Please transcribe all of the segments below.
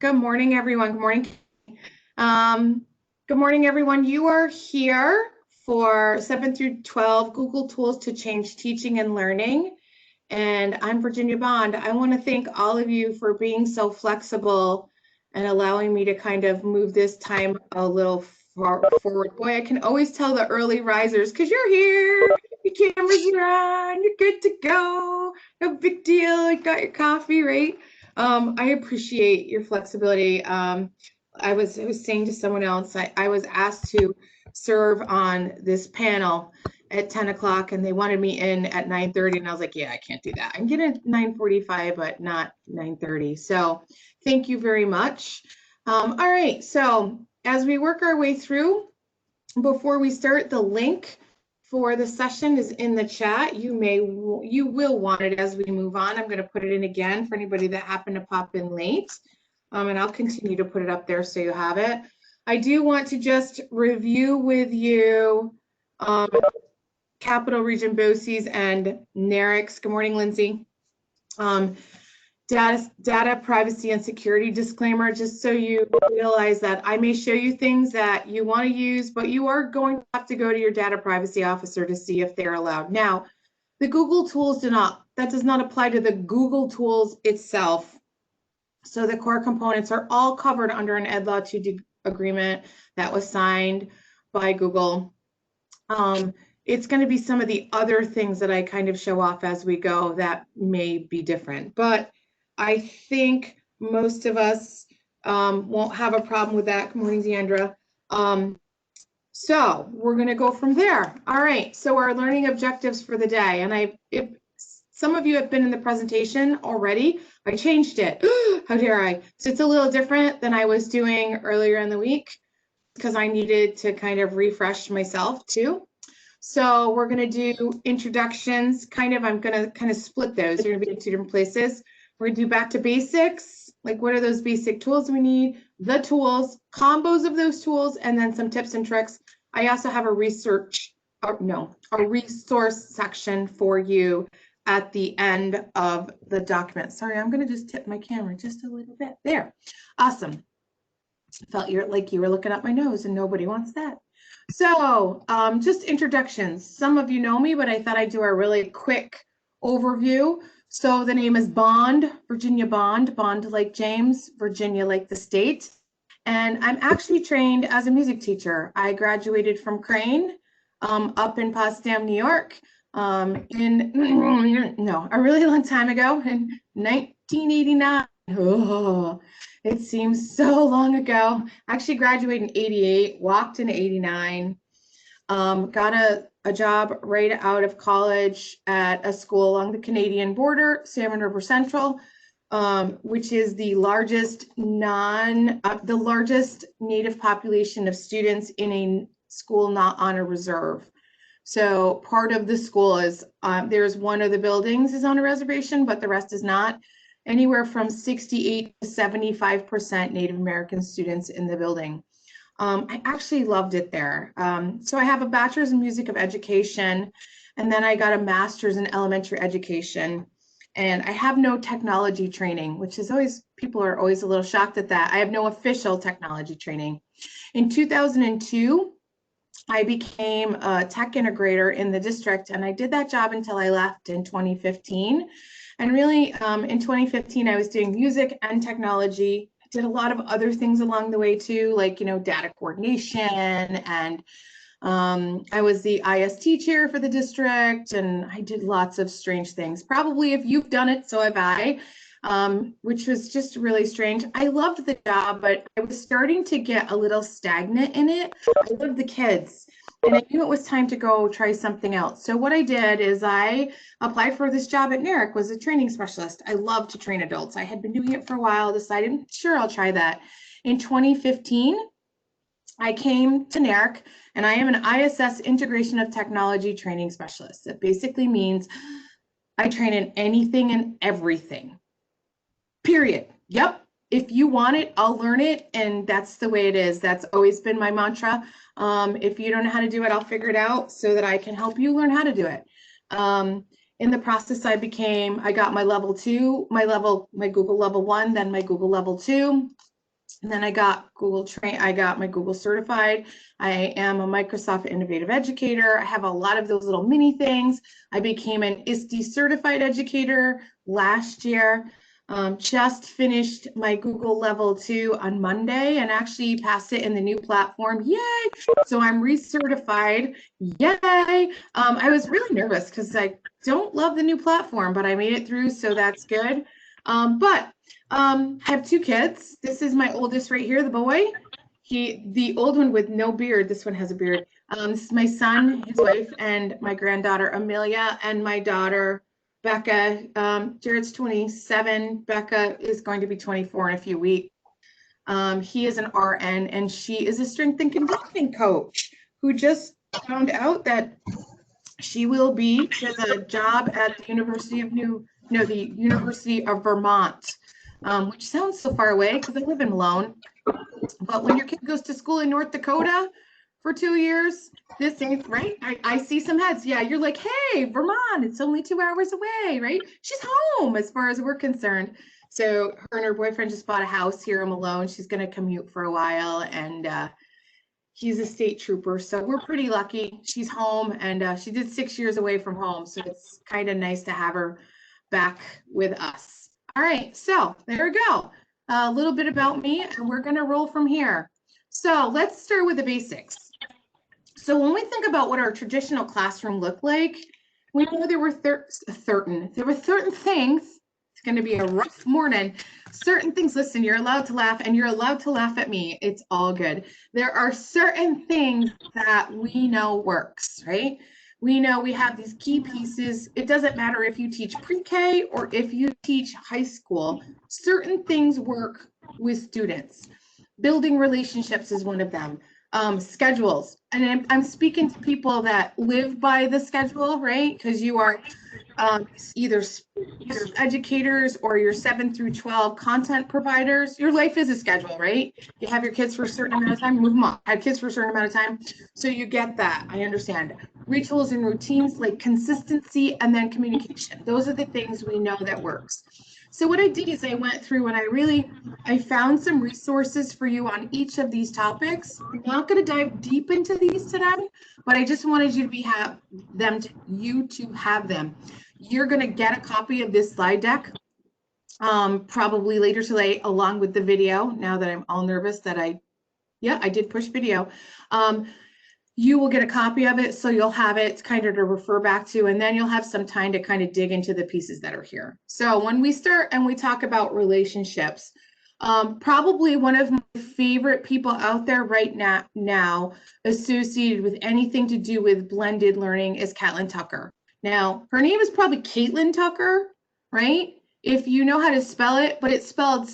Good morning, everyone. Good morning. Good morning, everyone. You are here for 7 through 12 Google Tools to Change Teaching and Learning. And I'm Virginia Bond. I want to thank all of you for being so flexible and allowing me to kind of move this time a little forward. Boy, I can always tell the early risers because you're here, your cameras are on, you're good to go. No big deal. You got your coffee, right? I appreciate your flexibility. I was saying to someone else, I was asked to serve on this panel at 10 o'clock and they wanted me in at 9:30 and I was like, yeah, I can't do that. I can get in at 9:45, but not 9:30. So thank you very much. All right, so as we work our way through, before we start, the link for the session is in the chat. You will want it as we move on. I'm going to put it in again for anybody that happened to pop in late. And I'll continue to put it up there so you have it. I do want to just review with you Capital Region BOCES and NARICS. Good morning, Lindsay. Data privacy and security disclaimer, just so you realize that I may show you things that you want to use, but you are going to have to go to your data privacy officer to see if they're allowed. Now, the Google tools that does not apply to the Google tools itself. So the core components are all covered under an EdLaw 2 agreement that was signed by Google. It's going to be some of the other things that I kind of show off as we go that may be different, but I think most of us won't have a problem with that. Good morning, Deandra. So we're going to go from there. All right, so our learning objectives for the day, and if some of you have been in the presentation already, I changed it. How dare I? So it's a little different than I was doing earlier in the week because I needed to kind of refresh myself too. So we're going to do introductions, I'm going to kind of split those. You're going to be in two different places. We're going to do back to basics, like what are those basic tools we need, the tools, combos of those tools, and then some tips and tricks. I also have a resource section for you at the end of the document. Sorry, I'm going to just tip my camera just a little bit. There. Awesome. Felt like you were looking up my nose and nobody wants that. So just introductions. Some of you know me, but I thought I'd do a really quick overview. So the name is Bond, Virginia Bond, Bond like James, Virginia like the state. And I'm actually trained as a music teacher. I graduated from Crane up in Potsdam, New York a really long time ago in 1989. Oh, it seems so long ago. Actually graduated in 88, walked in 89, got a job right out of college at a school along the Canadian border, Salmon River Central, which is the largest Native population of students in a school not on a reserve. So part of the school is, there's one of the buildings is on a reservation, but the rest is not. Anywhere from 68 to 75% Native American students in the building. I actually loved it there. So I have a bachelor's in music of education, and then I got a master's in elementary education. And I have no technology training, which is people are always a little shocked at that. I have no official technology training. In 2002, I became a tech integrator in the district, and I did that job until I left in 2015. And really, in 2015, I was doing music and technology. I did a lot of other things along the way too, like, data coordination, and I was the IST chair for the district, and I did lots of strange things. Probably if you've done it, so have I, which was just really strange. I loved the job, but I was starting to get a little stagnant in it. I loved the kids, and I knew it was time to go try something else. So what I did is I applied for this job at NARIC, was a training specialist. I love to train adults. I had been doing it for a while, decided, sure, I'll try that. In 2015, I came to NARIC, and I am an ISS Integration of Technology Training Specialist. It basically means I train in anything and everything, period. Yep. If you want it, I'll learn it, and that's the way it is. That's always been my mantra. If you don't know how to do it, I'll figure it out so that I can help you learn how to do it. In the process, I got my level 2, my Google level 1, then my Google level 2. And then I got I got my Google certified. I am a Microsoft Innovative Educator. I have a lot of those little mini things. I became an ISTE certified educator last year. Just finished my Google Level 2 on Monday and actually passed it in the new platform. Yay! So I'm recertified. Yay! I was really nervous because I don't love the new platform, but I made it through, so that's good. I have two kids. This is my oldest right here, the boy. The old one with no beard. This one has a beard. This is my son, his wife, and my granddaughter, Amelia, and my daughter, Becca. Jared's 27. Becca is going to be 24 in a few weeks. He is an RN, and she is a strength and conditioning coach who just found out that she will be, she has a job at the University of Vermont. Which sounds so far away because I live in Malone. But when your kid goes to school in North Dakota for 2 years, this ain't right. I see some heads. Yeah, you're like, hey, Vermont, it's only 2 hours away, right? She's home as far as we're concerned. So her and her boyfriend just bought a house here in Malone. She's going to commute for a while, and he's a state trooper. So we're pretty lucky. She's home, and she did 6 years away from home. So it's kind of nice to have her back with us. All right, so there we go. A little bit about me, and we're going to roll from here. So let's start with the basics. So when we think about what our traditional classroom looked like, we know there were certain things. It's going to be a rough morning. Certain things, listen, you're allowed to laugh, and you're allowed to laugh at me. It's all good. There are certain things that we know works, right? We know we have these key pieces. It doesn't matter if you teach pre-K or if you teach high school, certain things work with students. Building relationships is one of them. Schedules, and I'm speaking to people that live by the schedule, right? Because you are either educators or your 7 through 12 content providers. Your life is a schedule, right? You have your kids for a certain amount of time, move them on. Have kids for a certain amount of time. So you get that. I understand. Rituals and routines like consistency and then communication. Those are the things we know that works. So what I did is I went through and I found some resources for you on each of these topics. I'm not going to dive deep into these today, but I just wanted you to have them. You're going to get a copy of this slide deck probably later today, along with the video. Now that I'm all nervous that I did push video. You will get a copy of it, so you'll have it kind of to refer back to, and then you'll have some time to kind of dig into the pieces that are here. So when we start and we talk about relationships, probably one of my favorite people out there right now associated with anything to do with blended learning is Catlin Tucker. Now, her name is probably Caitlin Tucker, right? If you know how to spell it, but it's spelled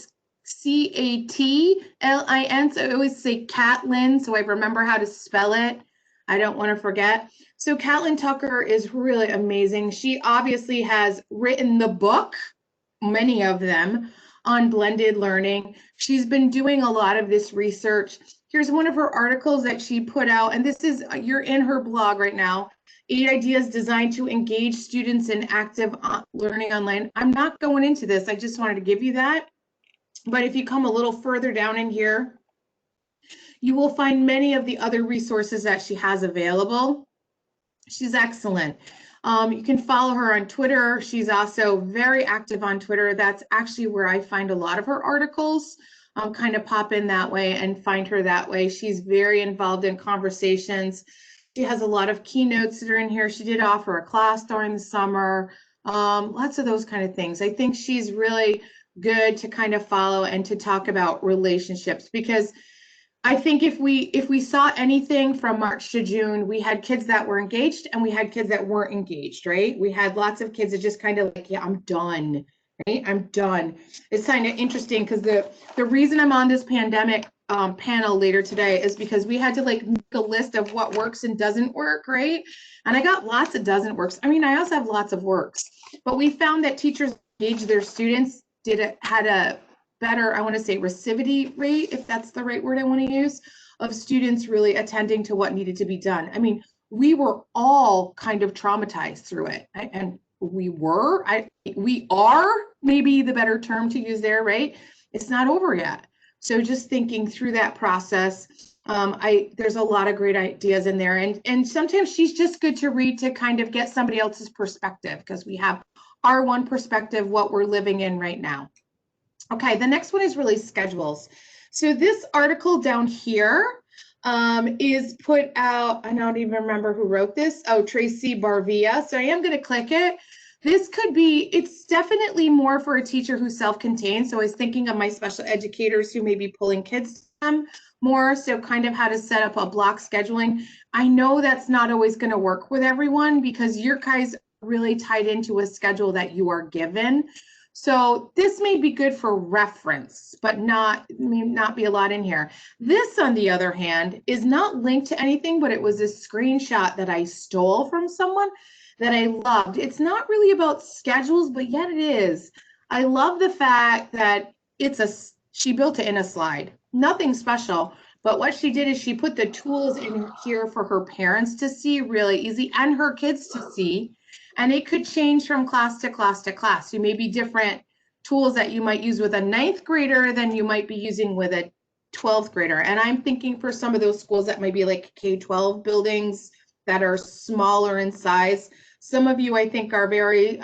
Catlin. So I always say Catlin, so I remember how to spell it. I don't want to forget. So Catlin Tucker is really amazing. She obviously has written the book, many of them, on blended learning. She's been doing a lot of this research. Here's one of her articles that she put out, and this is, you're in her blog right now, 8 ideas designed to engage students in active learning online. I'm not going into this. I just wanted to give you that. But if you come a little further down in here, you will find many of the other resources that she has available. She's excellent. You can follow her on Twitter. She's also very active on Twitter. That's actually where I find a lot of her articles. Kind of pop in that way and find her that way. She's very involved in conversations. She has a lot of keynotes that are in here. She did offer a class during the summer. Lots of those kind of things. I think she's really good to kind of follow and to talk about relationships, because I think if we saw anything from March to June, we had kids that were engaged and we had kids that weren't engaged, right? We had lots of kids that just kind of like, yeah, I'm done, right? I'm done. It's kind of interesting because the reason I'm on this pandemic panel later today is because we had to like make a list of what works and doesn't work, right? And I got lots of doesn't works. I mean, I also have lots of works, but we found that teachers engage their students had a better, I want to say, receptivity rate, if that's the right word I want to use, of students really attending to what needed to be done. I mean, we were all kind of traumatized through it, and we are maybe the better term to use there, right? It's not over yet. So just thinking through that process, there's a lot of great ideas in there, and sometimes she's just good to read to kind of get somebody else's perspective, because we have our one perspective, what we're living in right now. Okay, the next one is really schedules. So this article down here is put out, I don't even remember who wrote this. Oh, Tracy Barvia. So I am going to click it. This could be, it's definitely more for a teacher who's self-contained. So I was thinking of my special educators who may be pulling kids to them more. So kind of how to set up a block scheduling. I know that's not always going to work with everyone because your guys are really tied into a schedule that you are given. So this may be good for reference, but may not be a lot in here. This, on the other hand, is not linked to anything, but it was a screenshot that I stole from someone that I loved. It's not really about schedules, but yet it is. I love the fact that she built it in a slide. Nothing special, but what she did is she put the tools in here for her parents to see really easy and her kids to see. And it could change from class to class to class. You may be different tools that you might use with a 9th grader than you might be using with a 12th grader. And I'm thinking for some of those schools that might be like K-12 buildings that are smaller in size. Some of you, I think, are very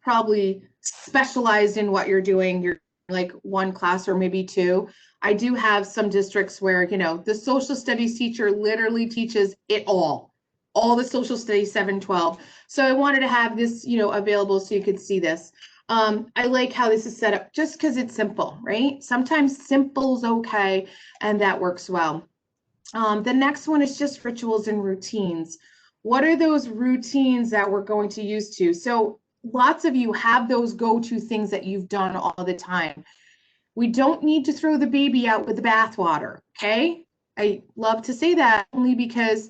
probably specialized in what you're doing. You're like one class or maybe two. I do have some districts where, you know, the social studies teacher literally teaches it all the social studies 712. So I wanted to have this, you know, available so you could see this. I like how this is set up just because it's simple, right? Sometimes simple's okay, and that works well. The next one is just rituals and routines. What are those routines that we're going to use to? So lots of you have those go-to things that you've done all the time. We don't need to throw the baby out with the bathwater, okay? I love to say that only because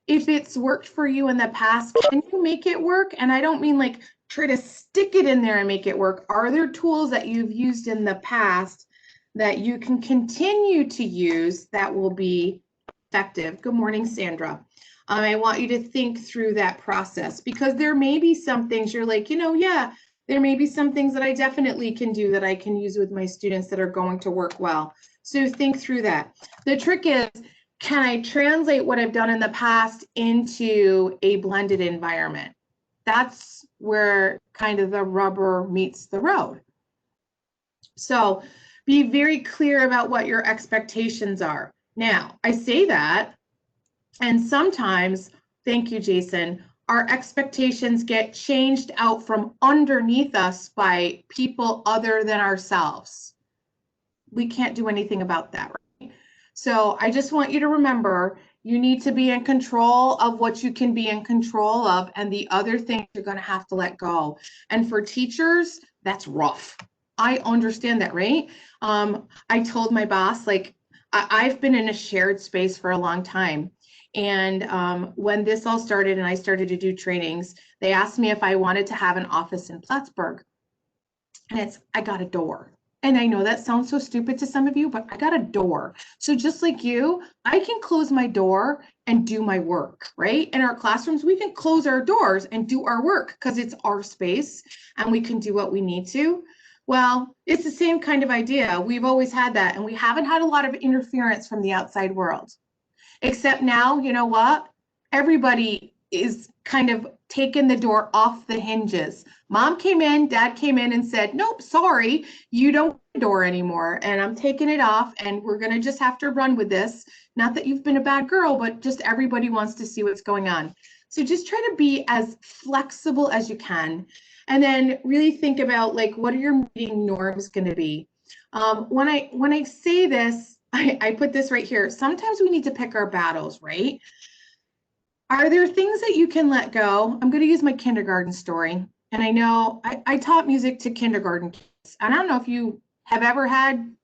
if it's worked for you in the past, can you make it work? And I don't mean like try to stick it in there and make it work. Are there tools that you've used in the past that you can continue to use that will be effective? Good morning, Sandra. I want you to think through that process because there may be some things you're like, you know, yeah, there may be some things that I definitely can do that I can use with my students that are going to work well. So think through that. The trick is, can I translate what I've done in the past into a blended environment? That's where kind of the rubber meets the road. So be very clear about what your expectations are. Now, I say that, and sometimes, thank you, Jason, our expectations get changed out from underneath us by people other than ourselves. We can't do anything about that, right? So I just want you to remember, you need to be in control of what you can be in control of, and the other things you're going to have to let go. And for teachers, that's rough. I understand that, right? I told my boss, like, I've been in a shared space for a long time. And when this all started and I started to do trainings, they asked me if I wanted to have an office in Plattsburgh. And I got a door. And I know that sounds so stupid to some of you, but I got a door. So just like you, I can close my door and do my work, right? In our classrooms, we can close our doors and do our work because it's our space and we can do what we need to. Well, it's the same kind of idea. We've always had that, and we haven't had a lot of interference from the outside world. Except now, you know what? Everybody is kind of taking the door off the hinges. Mom came in, dad came in and said, nope, sorry, you don't have a door anymore. And I'm taking it off, and we're going to just have to run with this. Not that you've been a bad girl, but just everybody wants to see what's going on. So just try to be as flexible as you can. And then really think about, like, what are your meeting norms going to be? When I say this, I put this right here. Sometimes we need to pick our battles, right? Are there things that you can let go? I'm going to use my kindergarten story. And I know I taught music to kindergarten kids. And I don't know if you have ever had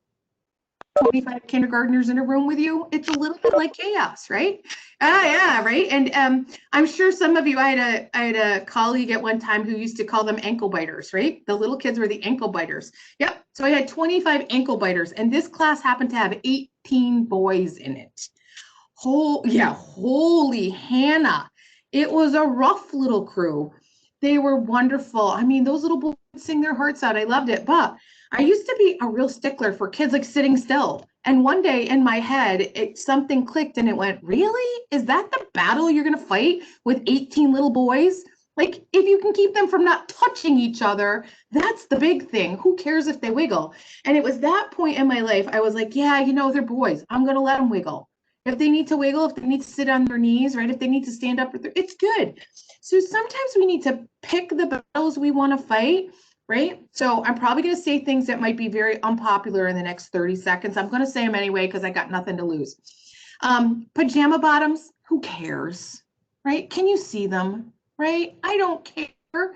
25 kindergartners in a room with you. It's a little bit like chaos, right? Yeah, right. And I'm sure some of you, I had a colleague at one time who used to call them ankle biters, right? The little kids were the ankle biters. Yep. So I had 25 ankle biters, and this class happened to have 18 boys in it. Holy Hannah. It was a rough little crew. They were wonderful. I mean, those little boys sing their hearts out. I loved it. But I used to be a real stickler for kids like sitting still. And one day in my head, something clicked and it went, really? Is that the battle you're going to fight with 18 little boys? Like, if you can keep them from not touching each other, that's the big thing. Who cares if they wiggle? And it was that point in my life, I was like, yeah, they're boys. I'm going to let them wiggle. If they need to wiggle, if they need to sit on their knees, right? If they need to stand up, it's good. So sometimes we need to pick the battles we want to fight, right? So I'm probably going to say things that might be very unpopular in the next 30 seconds. I'm going to say them anyway because I got nothing to lose. Pajama bottoms, who cares, right? Can you see them, right? I don't care.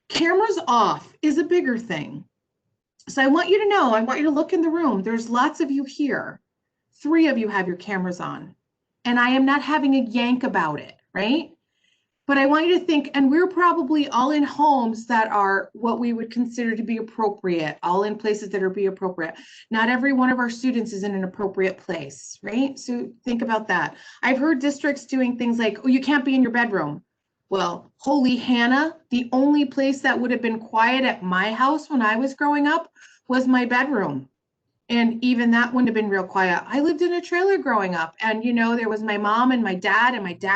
Cameras off is a bigger thing. So I want you to know, I want you to look in the room. There's lots of you here. 3 of you have your cameras on, and I am not having a yank about it, right? But I want you to think, and we're probably all in homes that are what we would consider to be appropriate, all in places that are be appropriate. Not every one of our students is in an appropriate place, right? So think about that. I've heard districts doing things like, oh, you can't be in your bedroom. Well, holy Hannah, the only place that would have been quiet at my house when I was growing up was my bedroom. And even that wouldn't have been real quiet. I lived in a trailer growing up, and there was my mom and my dad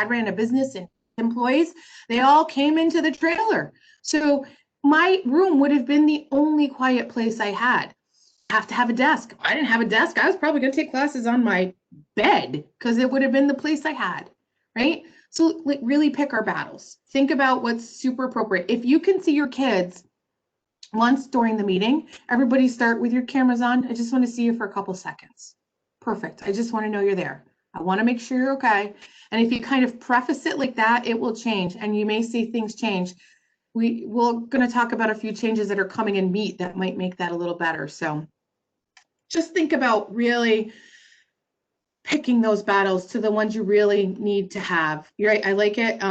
ran a business, and employees, they all came into the trailer. So my room would have been the only quiet place I had. Have to have a desk. If I didn't have a desk, I was probably going to take classes on my bed because it would have been the place I had, right? So really pick our battles. Think about what's super appropriate. If you can see your kids once during the meeting, everybody start with your cameras on. I just want to see you for a couple seconds. Perfect. I just want to know you're there. I want to make sure you're okay. And if you kind of preface it like that, it will change, and you may see things change. We're going to talk about a few changes that are coming in meat that might make that a little better. So just think about really picking those battles to the ones you really need to have. You're right. I like it.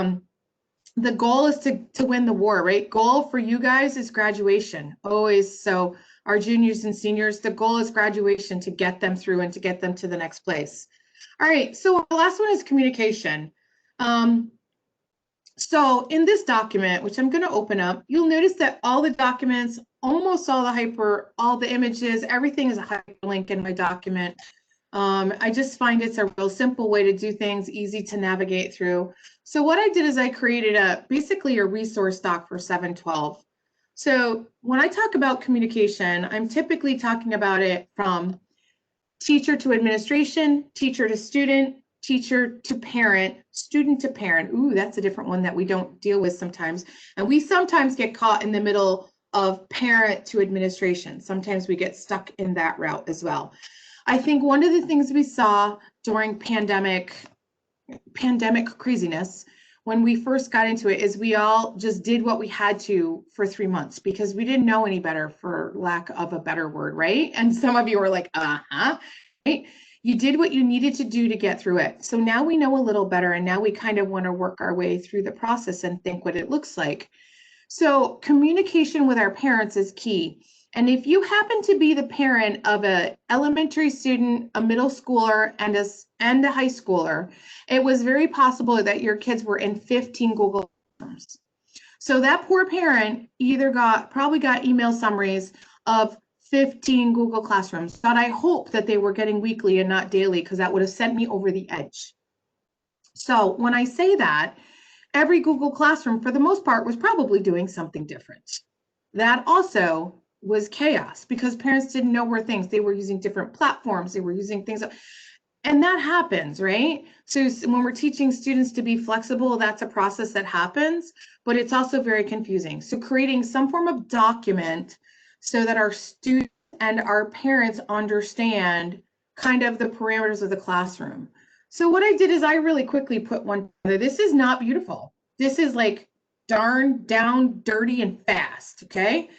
The goal is to win the war, right? Goal for you guys is graduation, always. So our juniors and seniors, the goal is graduation, to get them through and to get them to the next place. All right, so the last one is communication. So in this document, which I'm going to open up, you'll notice that all the documents, almost all the images, everything is a hyperlink in my document. I just find it's a real simple way to do things, easy to navigate through. So what I did is I created basically a resource doc for 712. So when I talk about communication, I'm typically talking about it from teacher to administration, teacher to student, teacher to parent, student to parent. Ooh, that's a different one that we don't deal with sometimes. And we sometimes get caught in the middle of parent to administration. Sometimes we get stuck in that route as well. I think one of the things we saw during pandemic craziness, when we first got into it, is we all just did what we had to for 3 months because we didn't know any better, for lack of a better word, right? And some of you were like, right? You did what you needed to do to get through it. So now we know a little better, and now we kind of want to work our way through the process and think what it looks like. So communication with our parents is key. And if you happen to be the parent of an elementary student, a middle schooler, and a high schooler, it was very possible that your kids were in 15 Google Classrooms. So that poor parent probably got email summaries of 15 Google Classrooms. But I hope that they were getting weekly and not daily, because that would have sent me over the edge. So when I say that, every Google Classroom, for the most part, was probably doing something different. That also was chaos because parents didn't know where things, they were using different platforms, they were using things, and that happens, right? So when we're teaching students to be flexible, that's a process that happens, but it's also very confusing. So creating some form of document so that our students and our parents understand kind of the parameters of the classroom. So what I did is I really quickly put one together. This is not beautiful. This is like darn down, dirty, and fast, okay?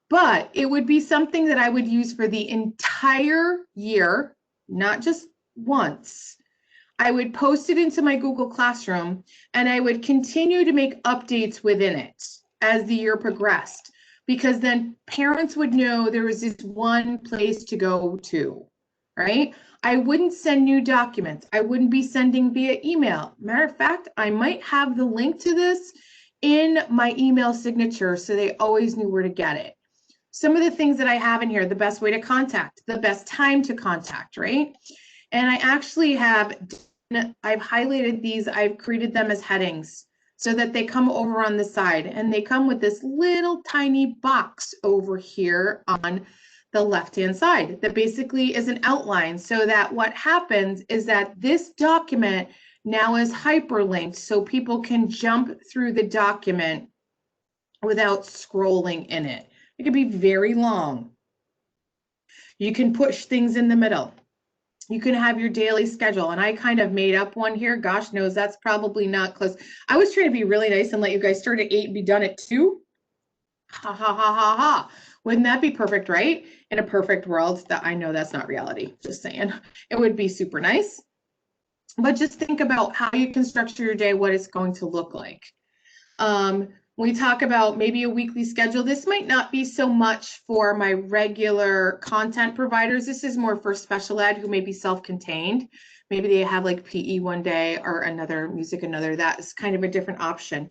But it would be something that I would use for the entire year, not just once. I would post it into my Google Classroom, and I would continue to make updates within it as the year progressed, because then parents would know there was this one place to go to, right? I wouldn't send new documents. I wouldn't be sending via email. Matter of fact, I might have the link to this in my email signature so they always knew where to get it. some of the things that I have in here, the best way to contact, the best time to contact, right? And I actually I've highlighted these, I've created them as headings so that they come over on the side, and they come with this little tiny box over here on the left-hand side that basically is an outline, so that what happens is that this document now is hyperlinked so people can jump through the document without scrolling in it. It could be very long. You can push things in the middle. You can have your daily schedule. And I kind of made up one here. Gosh knows that's probably not close. I was trying to be really nice and let you guys start at 8 and be done at 2. Ha ha ha ha ha. Wouldn't that be perfect, right? In a perfect world, that I know that's not reality, just saying. It would be super nice. But just think about how you can structure your day, what it's going to look like. We talk about maybe a weekly schedule. This might not be so much for my regular content providers. This is more for special ed who may be self-contained. Maybe they have like PE one day or another, music another. That is kind of a different option.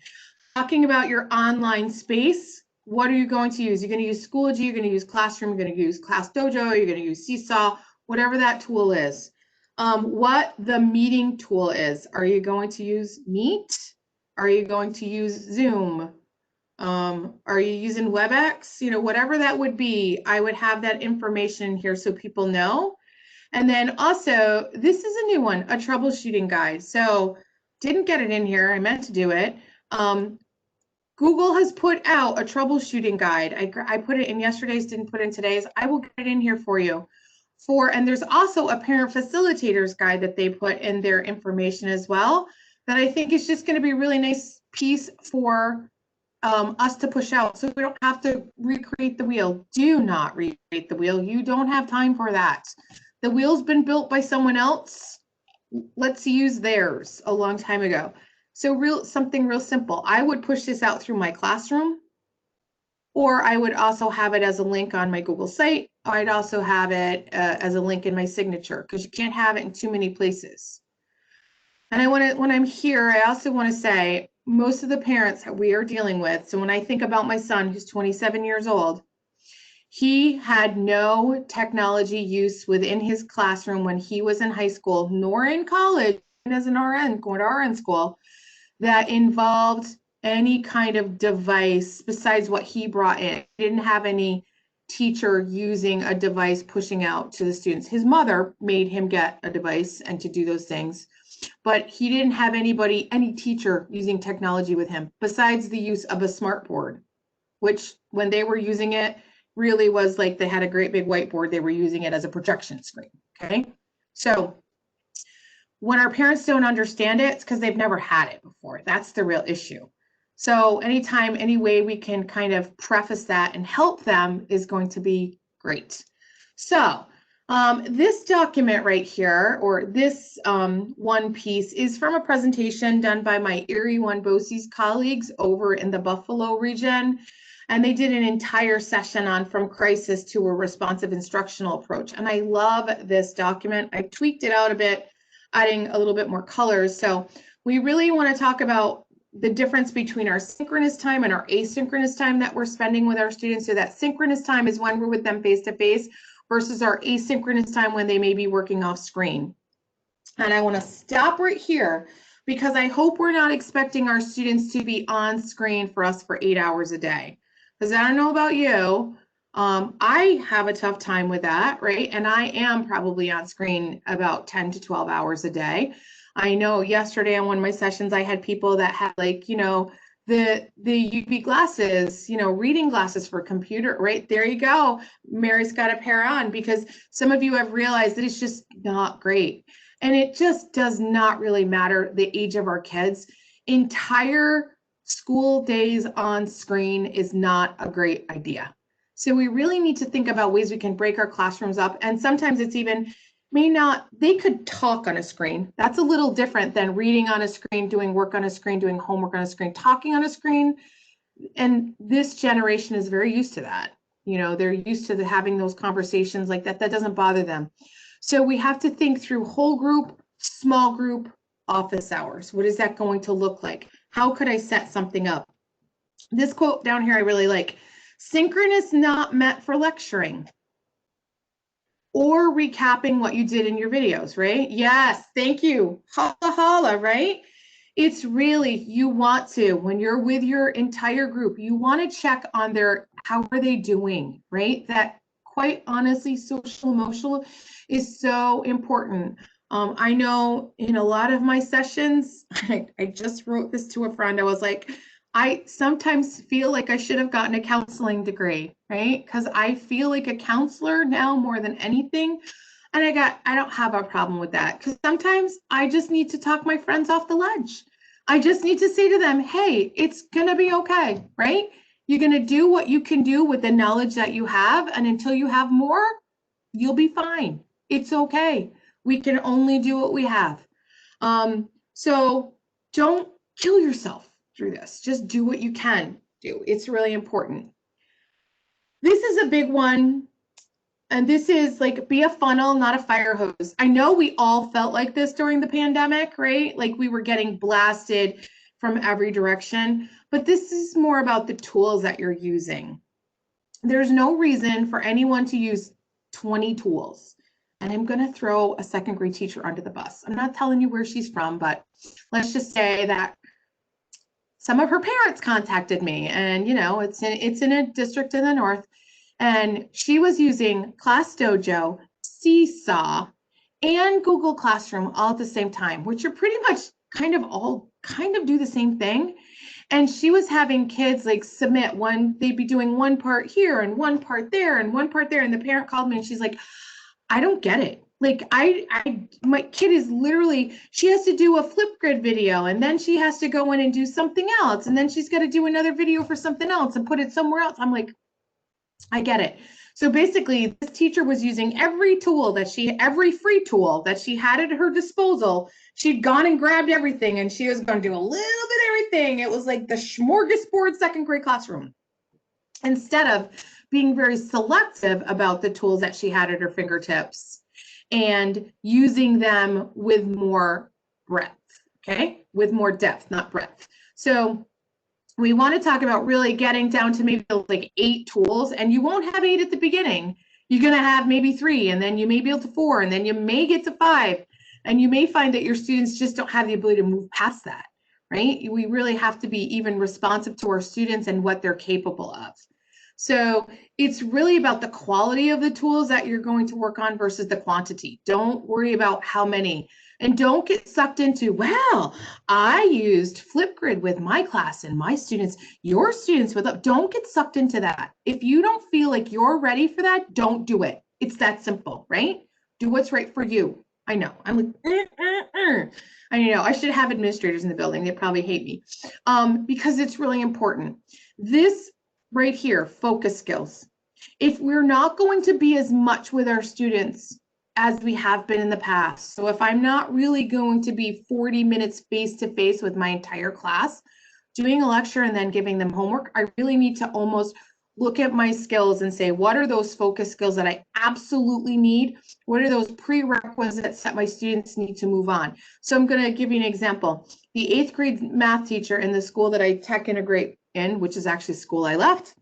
Talking about your online space, what are you going to use? You're going to use Schoology, you're going to use Classroom, you're going to use Class Dojo, you're going to use Seesaw, whatever that tool is. What the meeting tool is. Are you going to use Meet? Are you going to use Zoom? Are you using WebEx? You know, whatever that would be, I would have that information here so people know. And then also, this is a new one, a troubleshooting guide. So didn't get it in here. I meant to do it. Google has put out a troubleshooting guide. I put it in yesterday's, didn't put it in today's. I will get it in here for you. And there's also a parent facilitators guide that they put in their information as well, that I think is just going to be a really nice piece for us to push out, so we don't have to recreate the wheel. Do not recreate the wheel. You don't have time for that. The wheel's been built by someone else. Let's use theirs a long time ago. So something real simple. I would push this out through my classroom, or I would also have it as a link on my Google site. I'd also have it as a link in my signature, because you can't have it in too many places. And when I'm here, I also want to say, most of the parents that we are dealing with, so when I think about my son, who's 27 years old, he had no technology use within his classroom when he was in high school, nor in college, and as an RN, going to RN school, that involved any kind of device besides what he brought in. He didn't have any teacher using a device pushing out to the students. His mother made him get a device and to do those things, but he didn't have any teacher using technology with him besides the use of a smart board, which when they were using it really was like they had a great big whiteboard. They were using it as a projection screen. Okay. So when our parents don't understand it, it's because they've never had it before. That's the real issue. So anytime, any way we can kind of preface that and help them is going to be great. So this document right here, or this one piece, is from a presentation done by my Erie One BOCES colleagues over in the Buffalo region. And they did an entire session on from crisis to a responsive instructional approach. And I love this document. I tweaked it out a bit, adding a little bit more colors. So we really want to talk about the difference between our synchronous time and our asynchronous time that we're spending with our students. So that synchronous time is when we're with them face to face, versus our asynchronous time when they may be working off screen. And I want to stop right here, because I hope we're not expecting our students to be on screen for us for 8 hours a day. Because I don't know about you, I have a tough time with that, right? And I am probably on screen about 10 to 12 hours a day. I know yesterday on one of my sessions, I had people that had, like, you know, the UV glasses, you know, reading glasses for computer, right? There you go. Mary's got a pair on, because some of you have realized that it's just not great. And it just does not really matter the age of our kids. Entire school days on screen is not a great idea. So we really need to think about ways we can break our classrooms up. And sometimes it's even they could talk on a screen. That's a little different than reading on a screen, doing work on a screen, doing homework on a screen, talking on a screen. And this generation is very used to that. You know, they're used to having those conversations like that. That doesn't bother them. So we have to think through whole group, small group, office hours. What is that going to look like? How could I set something up? This quote down here I really like. Synchronous not meant for lecturing or recapping what you did in your videos, right? Yes, thank you. Holla, holla, right? It's really, you want to, when you're with your entire group, you want to check on how are they doing, right? That quite honestly, social emotional is so important. I know in a lot of my sessions, I just wrote this to a friend. I was like, I sometimes feel like I should have gotten a counseling degree, right? Because I feel like a counselor now more than anything. And I don't have a problem with that because sometimes I just need to talk my friends off the ledge. I just need to say to them, hey, it's going to be okay, right? You're going to do what you can do with the knowledge that you have. And until you have more, you'll be fine. It's okay. We can only do what we have. So don't kill yourself through this. Just do what you can do. It's really important. This is a big one. And this is like, be a funnel, not a fire hose. I know we all felt like this during the pandemic, right? Like we were getting blasted from every direction, but this is more about the tools that you're using. There's no reason for anyone to use 20 tools. And I'm going to throw a second grade teacher under the bus. I'm not telling you where she's from, but let's just say that some of her parents contacted me, and you know, it's in a district in the north, and she was using ClassDojo, Seesaw, and Google Classroom all at the same time, which are pretty much kind of do the same thing. And she was having kids like submit one, they'd be doing one part here and one part there and one part there. And the parent called me and she's like, I don't get it. Like my kid is literally, she has to do a Flipgrid video and then she has to go in and do something else. And then she's got to do another video for something else and put it somewhere else. I'm like, I get it. So basically this teacher was using every free tool that she had at her disposal. She'd gone and grabbed everything and she was going to do a little bit of everything. It was like the smorgasbord second grade classroom. Instead of being very selective about the tools that she had at her fingertips and using them with more breadth, okay? With more depth, not breadth. So we want to talk about really getting down to maybe like 8 tools, and you won't have 8 at the beginning. You're going to have maybe 3, and then you may be able to 4, and then you may get to 5, and you may find that your students just don't have the ability to move past that, right? We really have to be even responsive to our students and what they're capable of. So it's really about the quality of the tools that you're going to work on versus the quantity. Don't worry about how many, and don't get sucked into, well, I used Flipgrid with my class and my students, your students with, don't get sucked into that. If you don't feel like you're ready for that, don't do it. It's that simple, right? Do what's right for you. I know, I'm like, I know, I should have administrators in the building. They probably hate me because it's really important. This right here, focus skills. If we're not going to be as much with our students as we have been in the past, so if I'm not really going to be 40 minutes face-to-face with my entire class, doing a lecture and then giving them homework, I really need to almost look at my skills and say, what are those focus skills that I absolutely need? What are those prerequisites that my students need to move on? So I'm going to give you an example. The 8th grade math teacher in the school that I tech integrate in, which is actually school I left,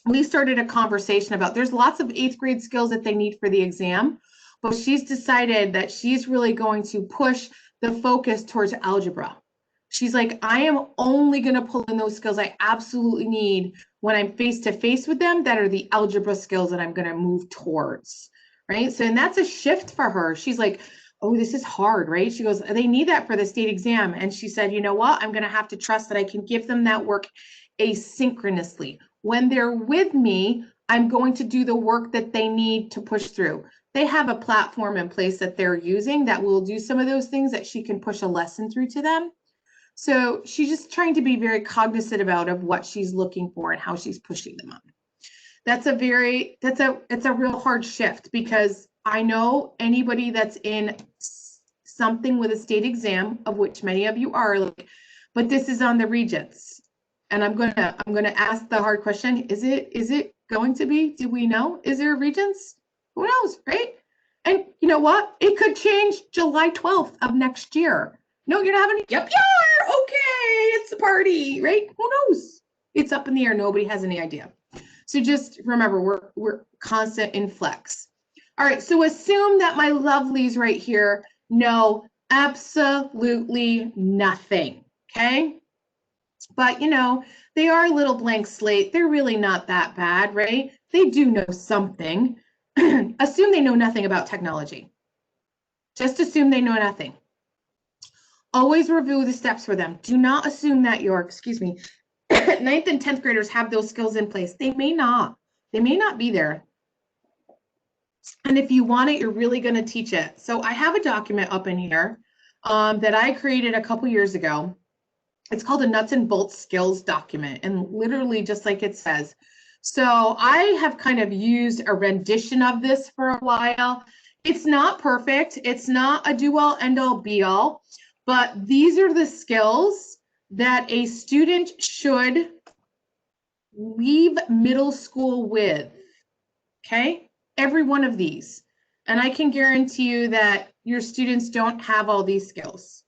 we started a conversation about there's lots of 8th grade skills that they need for the exam, but she's decided that she's really going to push the focus towards algebra. She's like, I am only going to pull in those skills I absolutely need when I'm face to face with them that are the algebra skills that I'm going to move towards, right? So, and that's a shift for her. She's like, oh, this is hard, right? She goes, they need that for the state exam. And she said, you know what? I'm going to have to trust that I can give them that work asynchronously. When they're with me, I'm going to do the work that they need to push through. They have a platform in place that they're using that will do some of those things that she can push a lesson through to them. So she's just trying to be very cognizant of what she's looking for and how she's pushing them on. It's a real hard shift because I know anybody that's in something with a state exam, of which many of you are, like, but this is on the Regents. And I'm gonna ask the hard question, is it going to be, do we know? Is there a Regents? Who knows, right? And you know what? It could change July 12th of next year. No, you're not having it. Yep, you are. Okay, it's a party, right? Who knows? It's up in the air. Nobody has any idea. So just remember, we're constant in flex. All right, so assume that my lovelies right here know absolutely nothing, okay? But you know, they are a little blank slate. They're really not that bad, right? They do know something. Assume they know nothing about technology. Just assume they know nothing. Always review the steps for them. Do not assume that your, excuse me, 9th and 10th graders have those skills in place. They may not. They may not be there. And if you want it, you're really going to teach it. So I have a document up in here that I created a couple years ago. It's called a nuts and bolts skills document, and literally just like it says. So I have kind of used a rendition of this for a while. It's not perfect. It's not a do-all, end-all, be-all, but these are the skills that a student should leave middle school with, okay? Every one of these. And I can guarantee you that your students don't have all these skills.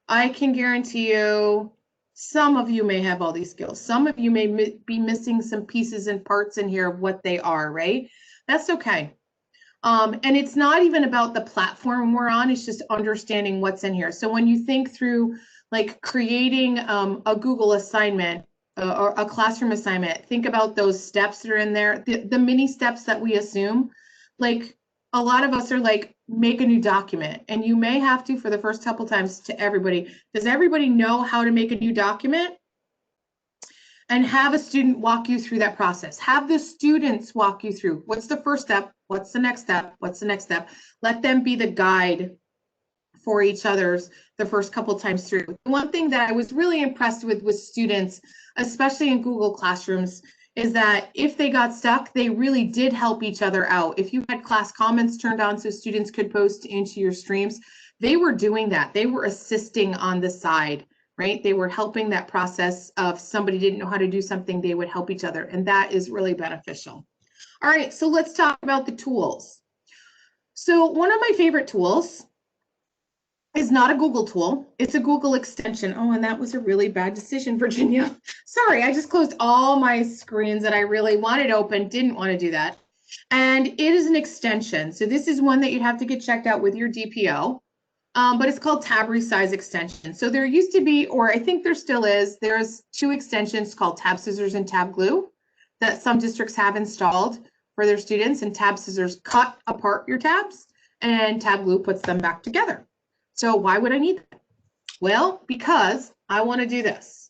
I can guarantee you some of you may have all these skills. Some of you may be missing some pieces and parts in here of what they are, right? That's okay. And it's not even about the platform we're on, it's just understanding what's in here. So when you think through like creating a Google assignment or a classroom assignment, think about those steps that are in there, the mini steps that we assume. Like a lot of us are like, make a new document, and you may have to for the first couple times to everybody. Does everybody know how to make a new document? And have a student walk you through that process. Have the students walk you through. What's the first step? What's the next step? What's the next step? Let them be the guide for each other's the first couple times through. One thing that I was really impressed with students, especially in Google Classrooms, is that if they got stuck, they really did help each other out. If you had class comments turned on so students could post into your streams, they were doing that. They were assisting on the side, right? They were helping that process of somebody didn't know how to do something, they would help each other. And that is really beneficial. All right, so let's talk about the tools. So one of my favorite tools is not a Google tool. It's a Google extension. Oh, and that was a really bad decision, Virginia. Sorry, I just closed all my screens that I really wanted open, didn't want to do that. And it is an extension. So this is one that you'd have to get checked out with your DPO. But it's called Tab Resize Extension. So there used to be, or I think there still is, there's two extensions called Tab Scissors and Tab Glue that some districts have installed for their students, and Tab Scissors cut apart your tabs and Tab Glue puts them back together. So why would I need that? Well, because I want to do this.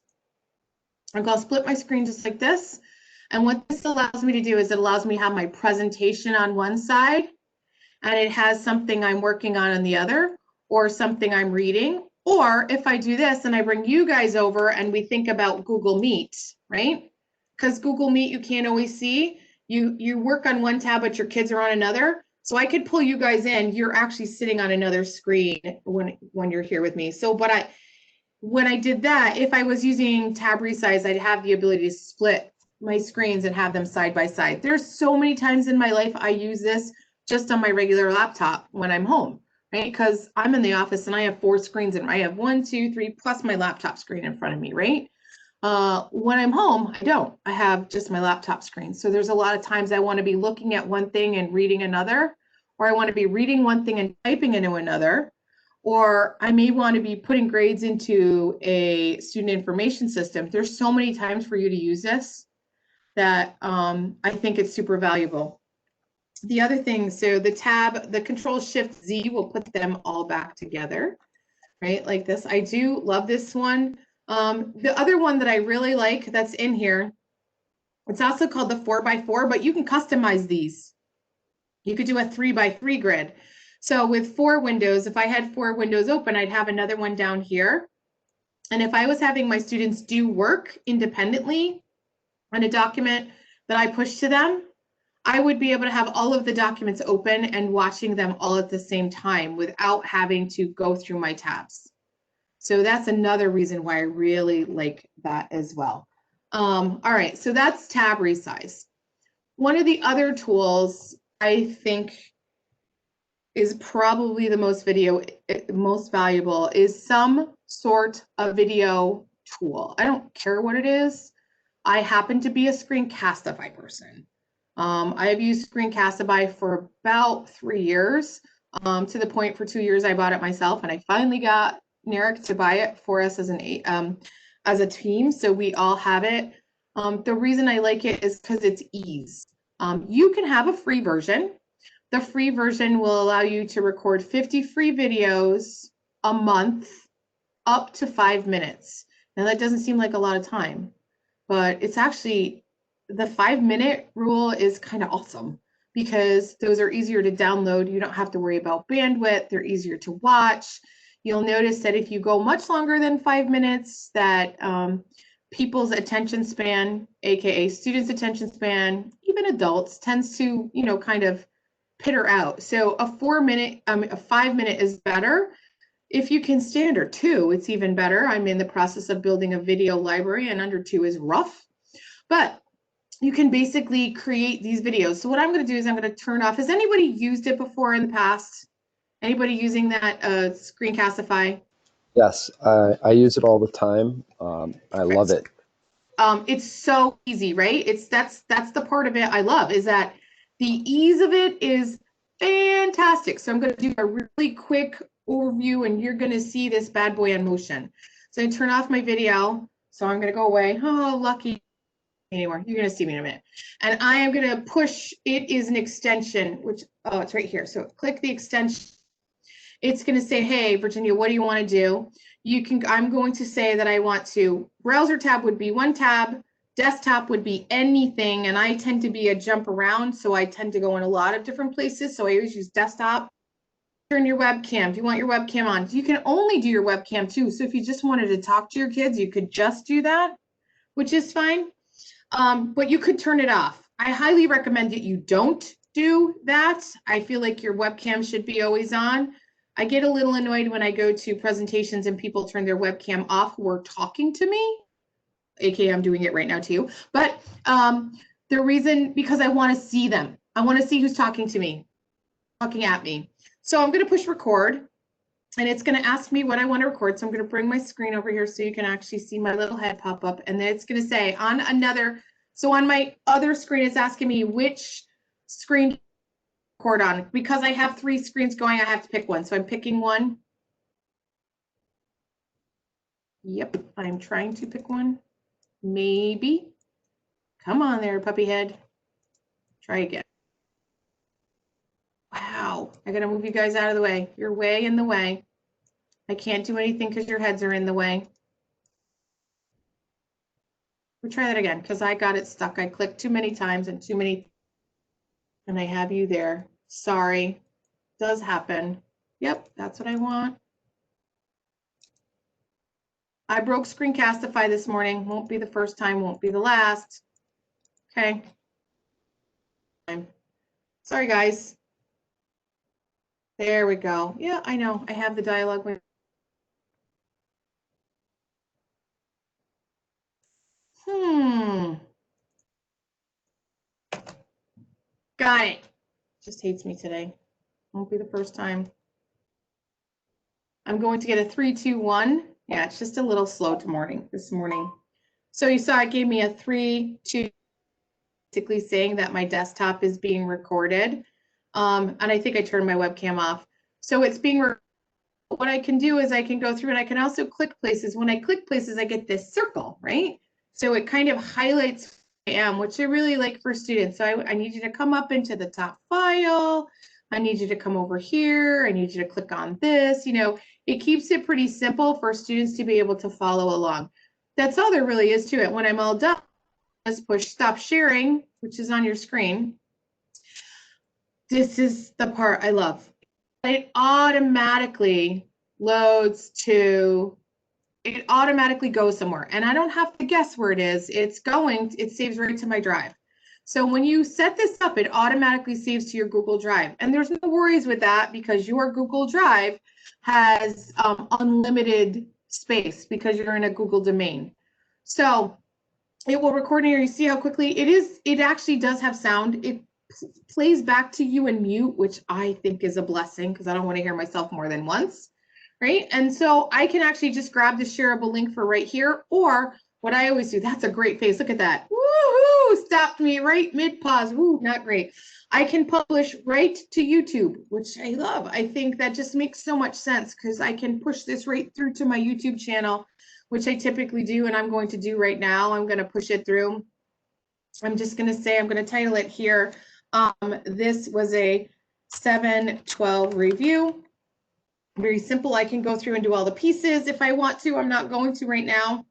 I'm going to split my screen just like this. And what this allows me to do is it allows me to have my presentation on one side and it has something I'm working on the other, or something I'm reading. Or if I do this and I bring you guys over and we think about Google Meet, right? Because Google Meet, you can't always see. You work on one tab, but your kids are on another. So I could pull you guys in. You're actually sitting on another screen when you're here with me. So, but when I did that, if I was using Tab Resize, I'd have the ability to split my screens and have them side by side. There's so many times in my life I use this just on my regular laptop when I'm home, right? Because I'm in the office and I have 4 screens and I have 1, 2, 3, plus my laptop screen in front of me, right? When I'm home, I don't. I have just my laptop screen. So there's a lot of times I want to be looking at one thing and reading another, or I want to be reading one thing and typing into another, or I may want to be putting grades into a student information system. There's so many times for you to use this that I think it's super valuable. The other thing, so the tab, the Control-Shift-Z will put them all back together, right? Like this. I do love this one. The other one that I really like that's in here, it's also called the 4x4, but you can customize these. You could do a 3x3 grid. So with 4 windows, if I had 4 windows open, I'd have another one down here. And if I was having my students do work independently on a document that I push to them, I would be able to have all of the documents open and watching them all at the same time without having to go through my tabs. So that's another reason why I really like that as well. All right, so that's Tab Resize. One of the other tools I think is probably the most valuable is some sort of video tool. I don't care what it is. I happen to be a Screencastify person. I have used Screencastify for about 3 years, to the point for 2 years I bought it myself, and I finally got Narek to buy it for us as a team, so we all have it. The reason I like it is because it's ease. You can have a free version. The free version will allow you to record 50 free videos a month, up to 5 minutes. Now that doesn't seem like a lot of time, but it's actually, the 5-minute rule is kind of awesome because those are easier to download. You don't have to worry about bandwidth. They're easier to watch. You'll notice that if you go much longer than 5 minutes, that people's attention span, aka students' attention span, even adults, tends to, kind of peter out. So a 5-minute is better. If you can stay under 2, it's even better. I'm in the process of building a video library, and under 2 is rough, but you can basically create these videos. So what I'm going to do is I'm going to turn off. Has anybody used it before in the past? Anybody using that Screencastify? Yes, I use it all the time. I love it. It's so easy, right? That's the part of it I love, is that the ease of it is fantastic. So I'm going to do a really quick overview, and you're going to see this bad boy in motion. So I turn off my video. So I'm going to go away. Oh, lucky anymore. You're going to see me in a minute. And I am going to push, it is an extension, which, oh, it's right here. So click the extension. It's going to say, hey, Virginia, what do you want to do? I'm going to say that I want to, browser tab would be one tab, desktop would be anything. And I tend to be a jump around. So I tend to go in a lot of different places. So I always use desktop. Turn your webcam. Do you want your webcam on? You can only do your webcam too. So if you just wanted to talk to your kids, you could just do that, which is fine. But you could turn it off. I highly recommend that you don't do that. I feel like your webcam should be always on. I get a little annoyed when I go to presentations and people turn their webcam off who are talking to me. AKA I'm doing it right now too. But the reason, because I want to see them. I want to see who's talking to me, talking at me. So I'm going to push record, and it's going to ask me what I want to record. So I'm going to bring my screen over here so you can actually see my little head pop up. And then it's going to say on my other screen, it's asking me which screen to record on. Because I have 3 screens going, I have to pick one. So I'm picking one. Yep, I'm trying to pick one. Maybe. Come on there, puppy head. Try again. Wow, I gotta move you guys out of the way. You're way in the way. I can't do anything because your heads are in the way. We'll try that again because I got it stuck. I clicked too many times and I have you there. Sorry, does happen. Yep, that's what I want. I broke Screencastify this morning. Won't be the first time, won't be the last. Okay. Sorry, guys. There we go. Yeah, I know. I have the dialogue. Got it. Just hates me today. Won't be the first time. I'm going to get a 3, 2, 1. Yeah, it's just a little slow this morning. So you saw it gave me a 3, 2, basically saying that my desktop is being recorded. And I think I turned my webcam off. So it's being recorded. What I can do is I can go through, and I can also click places. When I click places, I get this circle, right? So it kind of highlights who I am, which I really like for students. So I need you to come up into the top file. I need you to come over here. I need you to click on this. It keeps it pretty simple for students to be able to follow along. That's all there really is to it. When I'm all done, just push stop sharing, which is on your screen. This is the part I love. It automatically loads to, it automatically goes somewhere, and I don't have to guess where it is. It saves right to my drive. So when you set this up, it automatically saves to your Google Drive, and there's no worries with that because your Google Drive has unlimited space because you're in a Google domain. So it will record here. You see how quickly it is. It actually does have sound. It plays back to you in mute, which I think is a blessing because I don't want to hear myself more than once, right? And so I can actually just grab the shareable link for right here, or what I always do, that's a great face. Look at that. Woohoo! Stopped me right mid-pause. Woo, not great. I can publish right to YouTube, which I love. I think that just makes so much sense because I can push this right through to my YouTube channel, which I typically do, and I'm going to do right now. I'm going to push it through. I'm just going to say, I'm going to title it here. This was a 7/12 review. Very simple. I can go through and do all the pieces if I want to. I'm not going to right now,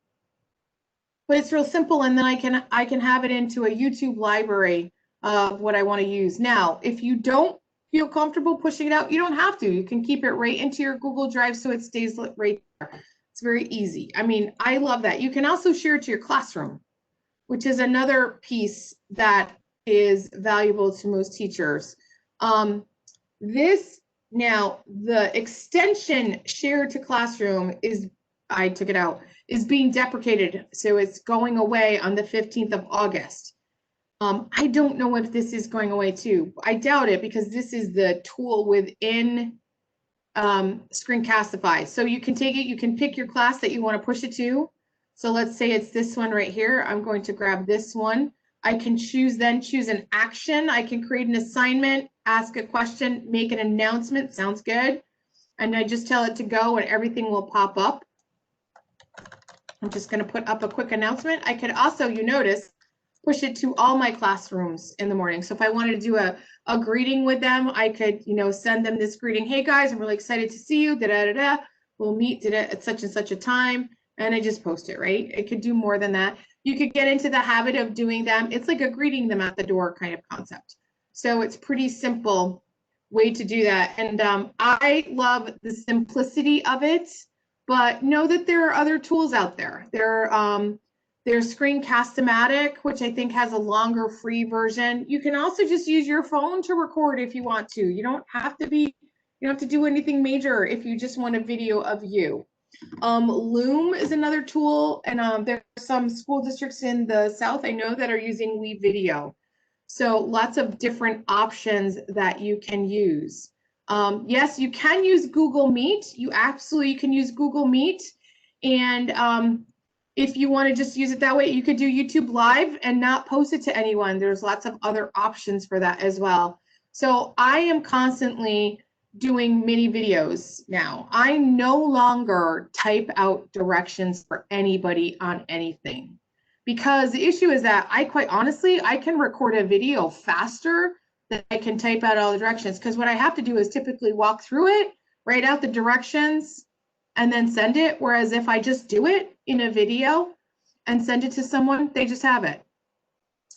but it's real simple. And then I can have it into a YouTube library of what I want to use. Now, if you don't feel comfortable pushing it out, you don't have to. You can keep it right into your Google Drive so it stays right there. It's very easy. I mean, I love that. You can also share it to your classroom, which is another piece that is valuable to most teachers. Now, the extension shared to classroom is, I took it out, is being deprecated. So it's going away on the 15th of August. I don't know if this is going away too. I doubt it because this is the tool within Screencastify. So you can take it, you can pick your class that you want to push it to. So let's say it's this one right here. I'm going to grab this one. I can choose an action. I can create an assignment, ask a question, make an announcement. Sounds good. And I just tell it to go and everything will pop up. I'm just going to put up a quick announcement. I could also, you notice, push it to all my classrooms in the morning. So if I wanted to do a greeting with them, I could, send them this greeting. Hey guys, I'm really excited to see you. We'll meet at such and such a time. And I just post it, right? It could do more than that. You could get into the habit of doing them. It's like a greeting them at the door kind of concept. So it's pretty simple way to do that. And I love the simplicity of it, but know that there are other tools out there. There's Screencast-O-Matic, which I think has a longer free version. You can also just use your phone to record if you want to. You don't have to do anything major if you just want a video of you. Loom is another tool, and there are some school districts in the South I know that are using WeVideo. So lots of different options that you can use. Yes, you can use Google Meet. You can use Google Meet, and if you want to just use it that way, you could do YouTube Live and not post it to anyone. There's lots of other options for that as well. So I am constantly doing mini videos now. I no longer type out directions for anybody on anything, because the issue is that I can record a video faster than I can type out all the directions, because what I have to do is typically walk through it, write out the directions, and then send it. Whereas if I just do it in a video and send it to someone, they just have it.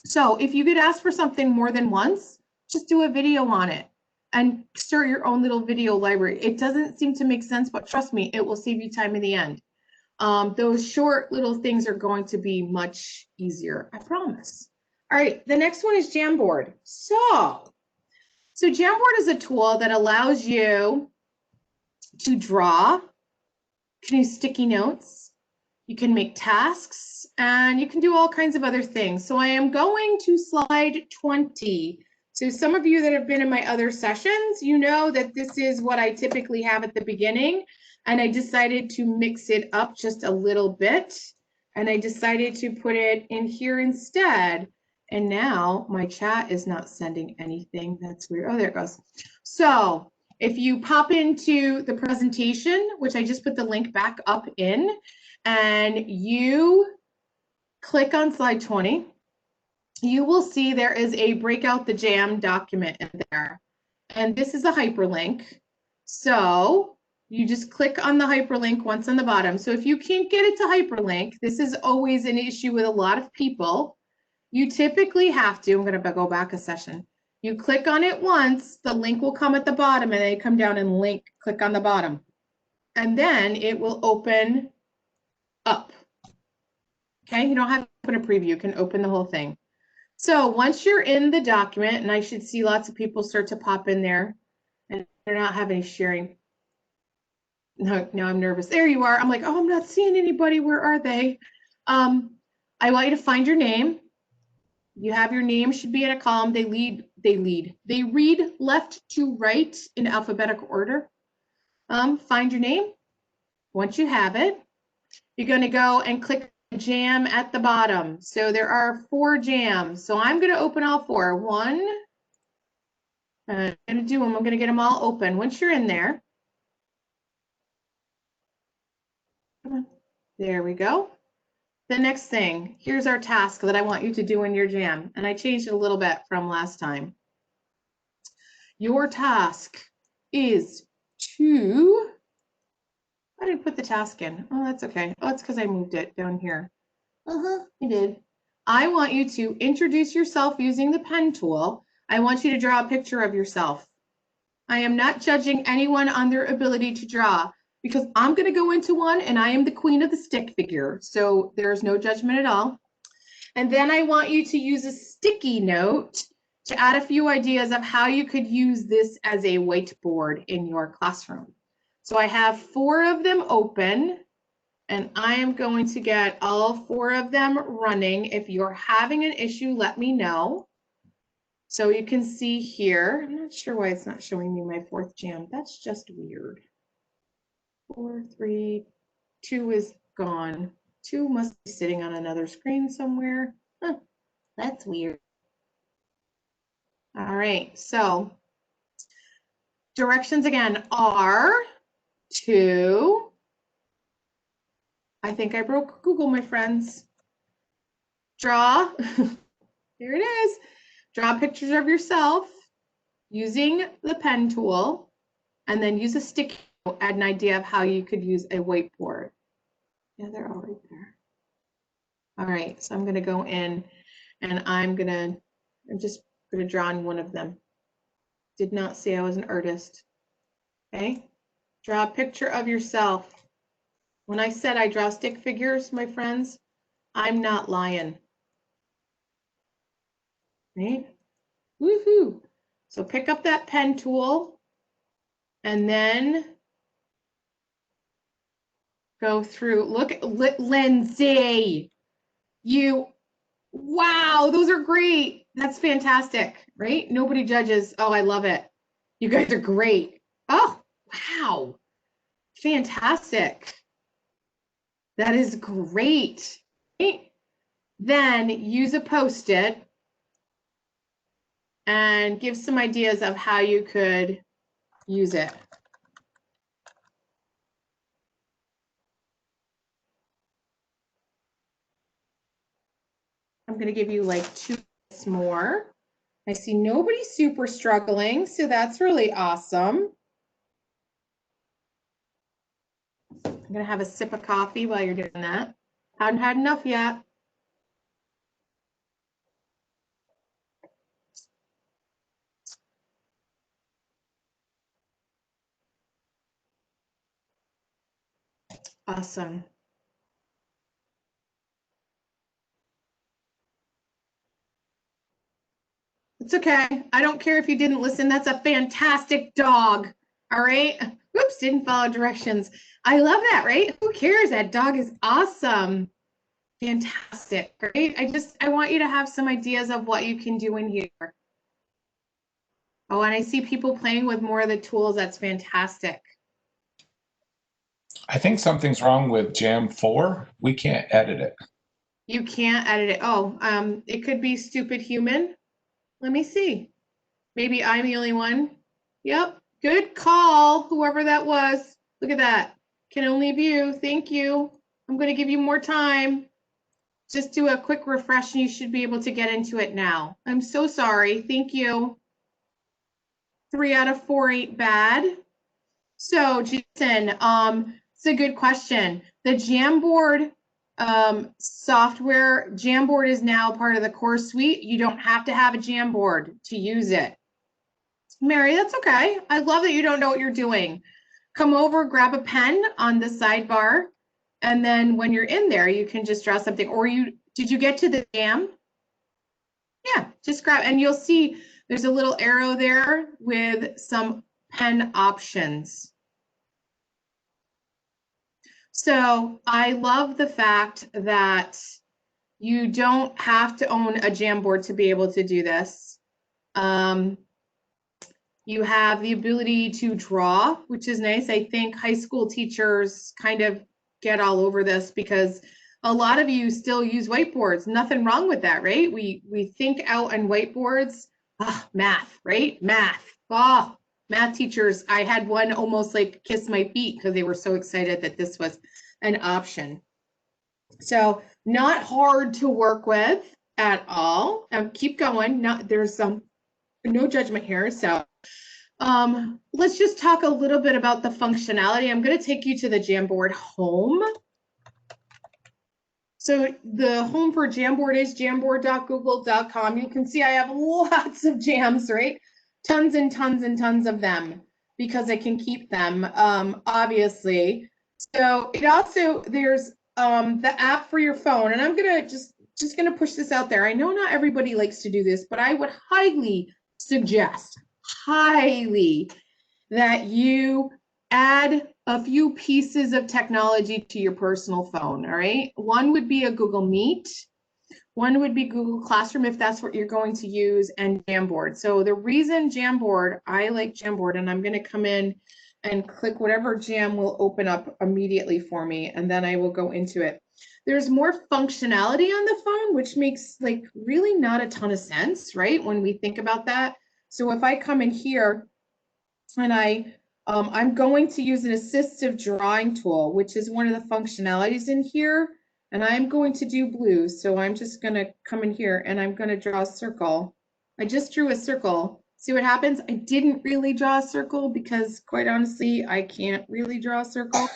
So if you get asked for something more than once, just do a video on it and start your own little video library. It doesn't seem to make sense, but trust me, it will save you time in the end. Those short little things are going to be much easier, I promise. All right, the next one is Jamboard. So Jamboard is a tool that allows you to draw, you can use sticky notes, you can make tasks, and you can do all kinds of other things. So I am going to slide 20. So some of you that have been in my other sessions, you know that this is what I typically have at the beginning, and I decided to mix it up just a little bit, and I decided to put it in here instead. And now my chat is not sending anything. That's weird. Oh, there it goes. So if you pop into the presentation, which I just put the link back up in, and you click on slide 20, you will see there is a Breakout the Jam document in there. And this is a hyperlink. So you just click on the hyperlink once on the bottom. So if you can't get it to hyperlink, this is always an issue with a lot of people. You typically have to, I'm going to go back a session. You click on it once, the link will come at the bottom, and then you come down and click on the bottom. And then it will open up. Okay, you don't have to open a preview, you can open the whole thing. So once you're in the document, and I should see lots of people start to pop in there, and they're not having sharing. No, now I'm nervous. There you are. I'm like, oh, I'm not seeing anybody. Where are they? I want you to find your name. You have your name, should be in a column. They read left to right in alphabetical order. Find your name. Once you have it, you're going to go and click jam at the bottom. So there are 4 jams. So I'm going to open all 4. One, I'm going to do them. I'm going to get them all open. Once you're in there, come on. There we go. The next thing, here's our task that I want you to do in your jam. And I changed it a little bit from last time. Your task is to, I didn't put the task in. Oh, that's okay. Oh, it's because I moved it down here. I did. I want you to introduce yourself using the pen tool. I want you to draw a picture of yourself. I am not judging anyone on their ability to draw because I'm going to go into one and I am the queen of the stick figure. So there's no judgment at all. And then I want you to use a sticky note to add a few ideas of how you could use this as a whiteboard in your classroom. So I have 4 of them open. And I am going to get all 4 of them running. If you're having an issue, let me know. So you can see here, I'm not sure why it's not showing me my 4th jam. That's just weird. 4, 3, 2 is gone. 2 must be sitting on another screen somewhere. Huh, that's weird. All right, so directions again are to, I think I broke Google, my friends. Draw, there it is. Draw pictures of yourself using the pen tool, and then use a sticky note, add an idea of how you could use a whiteboard. Yeah, they're all right there. All right, so I'm going to go in and I'm just going to draw on one of them. Did not say I was an artist. Okay, draw a picture of yourself. When I said I draw stick figures, my friends, I'm not lying. Right? Woohoo! So pick up that pen tool and then go through. Look at Lindsay. Wow, those are great. That's fantastic, right? Nobody judges. Oh, I love it. You guys are great. Oh, wow. Fantastic. That is great. Right? Then use a Post-it and give some ideas of how you could use it. I'm going to give you like 2 more. I see nobody super struggling, so that's really awesome. I'm going to have a sip of coffee while you're doing that. Haven't had enough yet. Awesome. It's okay. I don't care if you didn't listen. That's a fantastic dog. All right. Oops, didn't follow directions. I love that, right? Who cares? That dog is awesome. Fantastic. Great. I want you to have some ideas of what you can do in here. Oh, and I see people playing with more of the tools. That's fantastic. I think something's wrong with Jam 4. We can't edit it. You can't edit it. Oh, it could be stupid human. Let me see. Maybe I'm the only one. Yep. Good call, whoever that was. Look at that. Can only view. Thank you. I'm going to give you more time. Just do a quick refresh and you should be able to get into it now. I'm so sorry. Thank you. 3 out of 4 ain't bad. So, Jason, it's a good question. The Jamboard software, Jamboard is now part of the course suite. You don't have to have a Jamboard to use it. Mary, that's okay. I love that you don't know what you're doing. Come over, grab a pen on the sidebar, and then when you're in there, you can just draw something. Or did you get to the jam? Yeah, just grab, and you'll see there's a little arrow there with some pen options. So I love the fact that you don't have to own a Jamboard to be able to do this. You have the ability to draw, which is nice. I think high school teachers kind of get all over this because a lot of you still use whiteboards. Nothing wrong with that, right? We think out on whiteboards. Math, right? Math. Math teachers. I had one almost like kiss my feet because they were so excited that this was an option. So not hard to work with at all. Keep going. There's no judgment here. So let's just talk a little bit about the functionality. I'm going to take you to the Jamboard home. So the home for Jamboard is jamboard.google.com. You can see I have lots of jams, right? Tons and tons and tons of them because I can keep them, obviously. So it also, there's the app for your phone, and I'm gonna just gonna push this out there. I know not everybody likes to do this, but I would highly suggest, that you add a few pieces of technology to your personal phone, all right? One would be a Google Meet. One would be Google Classroom if that's what you're going to use, and Jamboard. So the reason Jamboard, I like Jamboard, and I'm going to come in and click whatever jam will open up immediately for me, and then I will go into it. There's more functionality on the phone, which makes like really not a ton of sense, right? When we think about that. So if I come in here and I'm going to use an assistive drawing tool, which is one of the functionalities in here. And I'm going to do blue. So I'm just going to come in here and I'm going to draw a circle. I just drew a circle. See what happens? I didn't really draw a circle because quite honestly, I can't really draw a circle.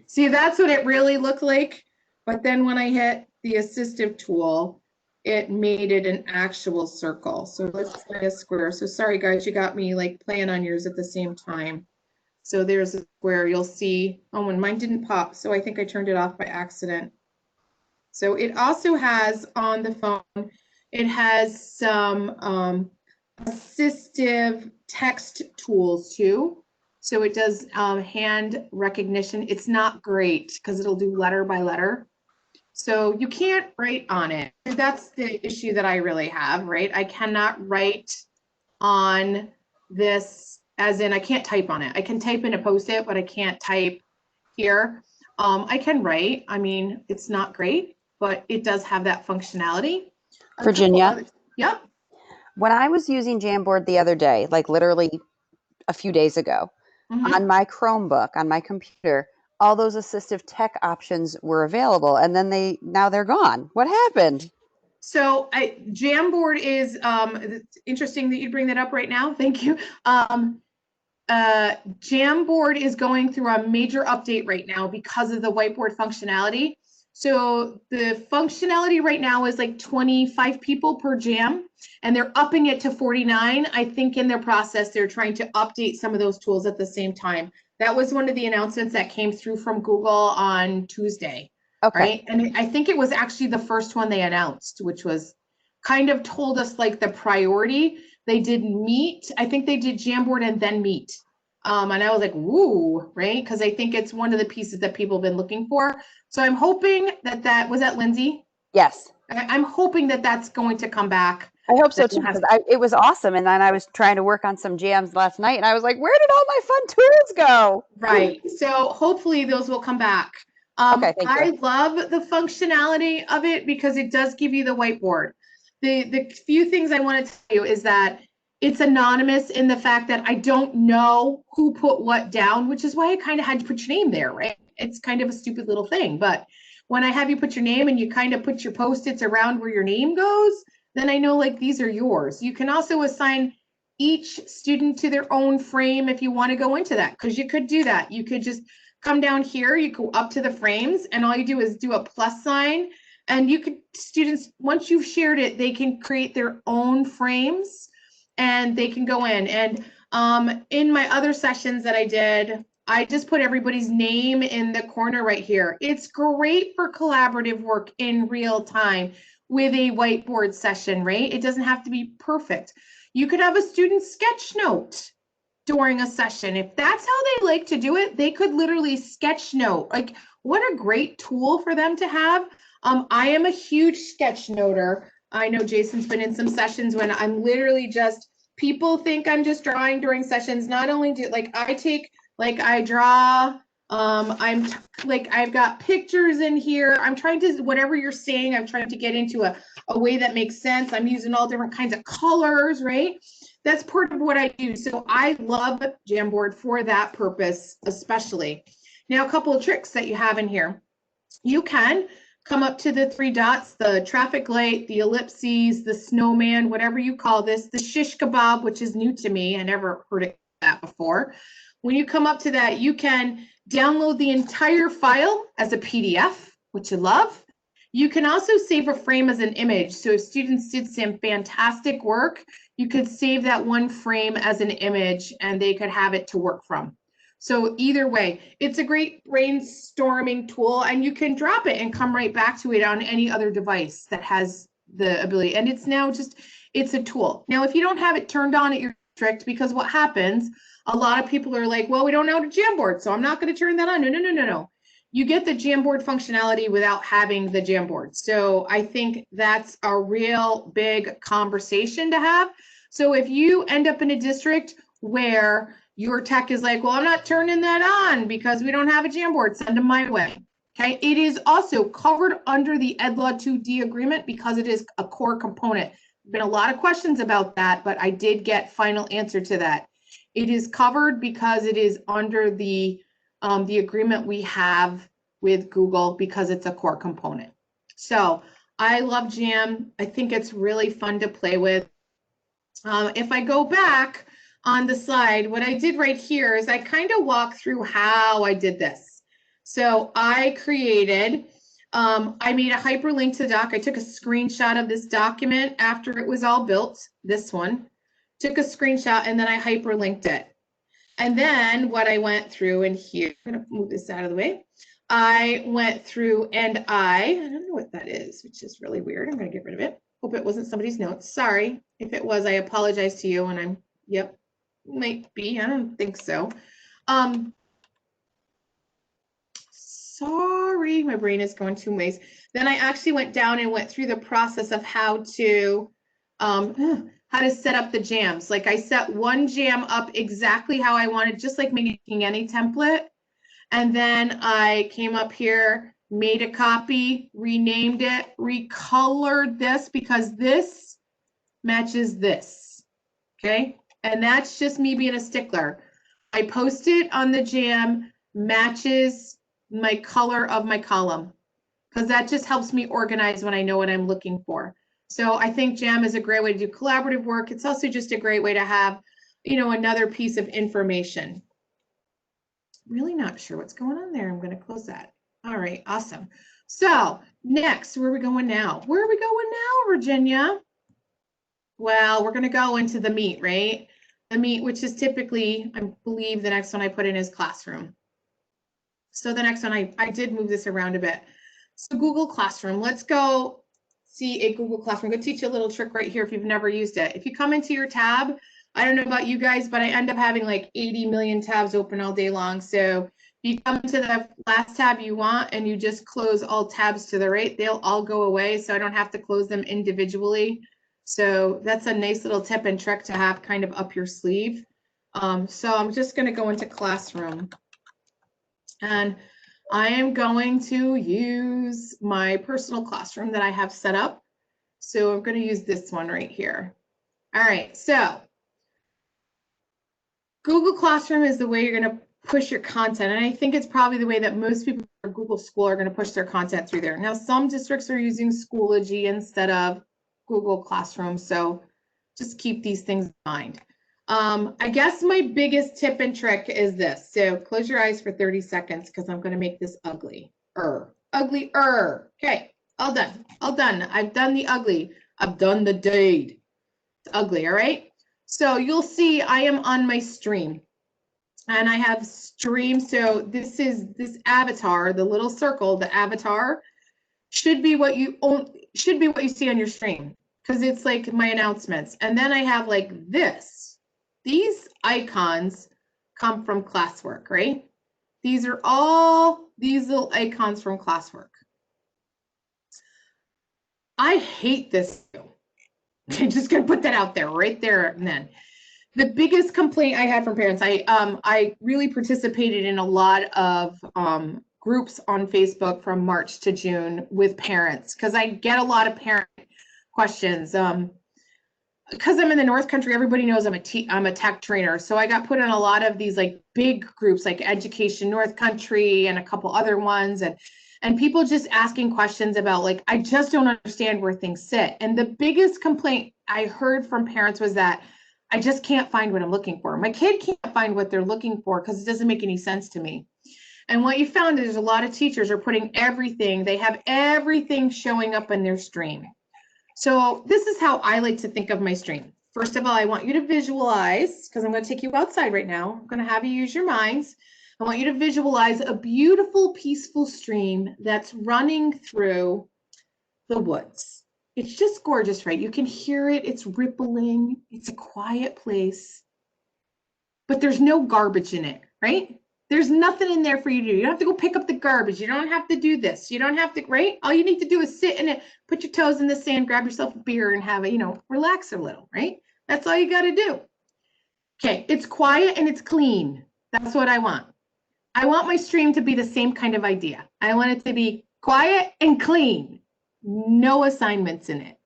See, that's what it really looked like. But then when I hit the assistive tool, it made it an actual circle. So let's play a square. So sorry guys, you got me like playing on yours at the same time. So there's a square, you'll see, oh, and mine didn't pop. So I think I turned it off by accident. So it also has on the phone, it has some assistive text tools too. So it does hand recognition. It's not great because it'll do letter by letter. So you can't write on it. That's the issue that I really have, right? I cannot write on this, as in I can't type on it. I can type in a Post-it, but I can't type here. I can write. I mean, it's not great, but it does have that functionality. Virginia? Yep. When I was using Jamboard the other day, like literally a few days ago, on my Chromebook, on my computer, all those assistive tech options were available, and then now they're gone. What happened? So Jamboard is, it's interesting that you bring that up right now. Thank you. Jamboard is going through a major update right now because of the whiteboard functionality. So the functionality right now is like 25 people per jam, and they're upping it to 49. I think in their process, they're trying to update some of those tools at the same time. That was one of the announcements that came through from Google on Tuesday. Okay. Right. And I think it was actually the first one they announced, which was kind of told us like the priority. They did Meet. I think they did Jamboard and then Meet. And I was like, woo, right? Because I think it's one of the pieces that people have been looking for. So I'm hoping that was that Lindsay? Yes. I'm hoping that that's going to come back. I hope so too, because it was awesome. And then I was trying to work on some jams last night, and I was like, where did all my fun tools go? Right. So hopefully those will come back. Okay, thank you. I love the functionality of it because it does give you the whiteboard. The few things I want to tell you is that it's anonymous in the fact that I don't know who put what down, which is why I kind of had to put your name there, right? It's kind of a stupid little thing. But when I have you put your name and you kind of put your Post-its around where your name goes, then I know like these are yours. You can also assign each student to their own frame if you want to go into that, because you could do that. You could just come down here, you go up to the frames, and all you do is do a plus sign. And you could, students, once you've shared it, they can create their own frames and they can go in. And in my other sessions that I did, I just put everybody's name in the corner right here. It's great for collaborative work in real time with a whiteboard session, right? It doesn't have to be perfect. You could have a student sketch note during a session. If that's how they like to do it, they could literally sketch note. Like, what a great tool for them to have. I am a huge sketch noter. I know Jason's been in some sessions when I'm literally just, people think I'm just drawing during sessions. Not only do, like, I draw I've got pictures in here. I'm trying to, whatever you're saying, I'm trying to get into a way that makes sense. I'm using all different kinds of colors, right? That's part of what I do. So I love Jamboard for that purpose, especially. Now, a couple of tricks that you have in here. You can come up to the three dots, the traffic light, the ellipses, the snowman, whatever you call this, the shish kebab, which is new to me. I never heard of that before. When you come up to that, you can download the entire file as a PDF, which you love. You can also save a frame as an image. So if students did some fantastic work, you could save that one frame as an image and they could have it to work from. So either way, it's a great brainstorming tool, and you can drop it and come right back to it on any other device that has the ability. And it's now just, it's a tool. Now, if you don't have it turned on at your district, because what happens, a lot of people are like, well, we don't know how to Jamboard, so I'm not going to turn that on. No. You get the Jamboard functionality without having the Jamboard. So I think that's a real big conversation to have. So if you end up in a district where your tech is like, well, I'm not turning that on because we don't have a Jamboard, send them my way. Okay, it is also covered under the EdLaw 2D agreement because it is a core component. Been a lot of questions about that, but I did get final answer to that. It is covered because it is under the agreement we have with Google because it's a core component. So I love Jam. I think it's really fun to play with. If I go back on the slide, what I did right here is I kind of walk through how I did this. So I created, I made a hyperlink to the doc. I took a screenshot of this document after it was all built, this one, took a screenshot, and then I hyperlinked it. And then what I went through in here, I'm gonna move this out of the way. I went through and I don't know what that is, which is really weird. I'm gonna get rid of it. Hope it wasn't somebody's notes. Sorry. If it was, I apologize to you, and I'm, yep, might be, I don't think so. Sorry, my brain is going two ways. Then I actually went down and went through the process of how to set up the jams. Like I set one jam up exactly how I wanted, just like making any template. And then I came up here, made a copy, renamed it, recolored this because this matches this, okay? And that's just me being a stickler. I post it on the jam, matches my color of my column, because that just helps me organize when I know what I'm looking for. So I think Jam is a great way to do collaborative work. It's also just a great way to have, you know, another piece of information. Really not sure what's going on there. I'm going to close that. All right, awesome. So next, where are we going now? Where are we going now, Virginia? Well, we're going to go into the meat, right? The meat, which is typically, I believe the next one I put in is Classroom. So the next one, I did move this around a bit. So Google Classroom, let's go see a Google Classroom. I'm going to teach you a little trick right here if you've never used it. If you come into your tab, I don't know about you guys, but I end up having like 80 million tabs open all day long. So if you come to the last tab you want and you just close all tabs to the right, they'll all go away. So I don't have to close them individually. So that's a nice little tip and trick to have kind of up your sleeve. So I'm just going to go into Classroom. And I am going to use my personal classroom that I have set up. So I'm going to use this one right here. All right, so Google Classroom is the way you're going to push your content. And I think it's probably the way that most people at Google School are going to push their content through there. Now, some districts are using Schoology instead of Google Classroom. So just keep these things in mind. I guess my biggest tip and trick is this. So close your eyes for 30 seconds because I'm going to make this ugly. Uglier. Okay, all done. All done. I've done the ugly. I've done the deed. It's ugly, all right? So you'll see I am on my stream. And I have stream. So this is this avatar, the little circle, the avatar should be what you see on your stream because it's like my announcements. And then I have like this. These icons come from classwork, right? These are all these little icons from classwork. I hate this. I'm just going to put that out there right there and then. The biggest complaint I had from parents, I really participated in a lot of groups on Facebook from March to June with parents, because I get a lot of parent questions. Because I'm in the North Country, everybody knows I'm a tech trainer. So I got put in a lot of these like big groups like Education North Country and a couple other ones, and people just asking questions about like, I just don't understand where things sit. And the biggest complaint I heard from parents was that I just can't find what I'm looking for. My kid can't find what they're looking for because it doesn't make any sense to me. And what you found is a lot of teachers are putting everything, they have everything showing up in their stream. So this is how I like to think of my stream. First of all, I want you to visualize, because I'm going to take you outside right now. I'm going to have you use your minds. I want you to visualize a beautiful, peaceful stream that's running through the woods. It's just gorgeous, right? You can hear it. It's rippling. It's a quiet place, but there's no garbage in it, right? There's nothing in there for you to do. You don't have to go pick up the garbage. You don't have to do this. You don't have to, right? All you need to do is sit in it, put your toes in the sand, grab yourself a beer and have a, relax a little, right? That's all you got to do. Okay, it's quiet and it's clean. That's what I want. I want my stream to be the same kind of idea. I want it to be quiet and clean. No assignments in it.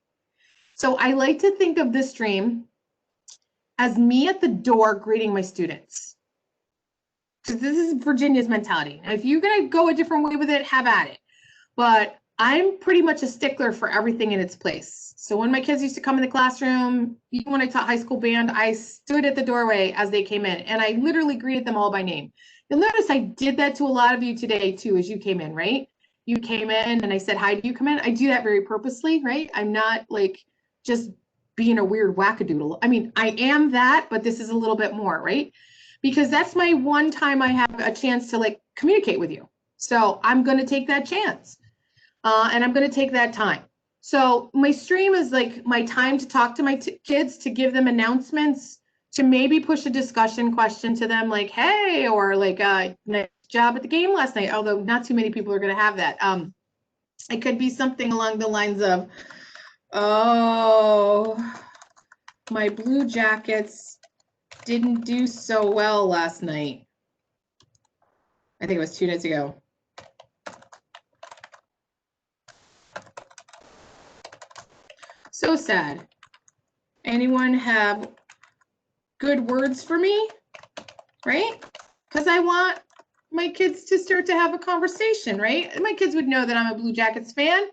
So I like to think of this stream as me at the door greeting my students. Because this is Virginia's mentality. Now, if you're going to go a different way with it, have at it. But I'm pretty much a stickler for everything in its place. So when my kids used to come in the classroom, even when I taught high school band, I stood at the doorway as they came in and I literally greeted them all by name. You'll notice I did that to a lot of you today too, as you came in, right? You came in and I said, hi, do you come in? I do that very purposely, right? I'm not like just being a weird wackadoodle. I mean, I am that, but this is a little bit more, right? Because that's my one time I have a chance to like communicate with you. So I'm going to take that chance and I'm going to take that time. So my stream is like my time to talk to my kids, to give them announcements, to maybe push a discussion question to them like, hey, or like, nice job at the game last night, although not too many people are going to have that. It could be something along the lines of, oh, my Blue Jackets didn't do so well last night. I think it was 2 nights ago. So sad. Anyone have good words for me? Right? Because I want my kids to start to have a conversation, right? My kids would know that I'm a Blue Jackets fan,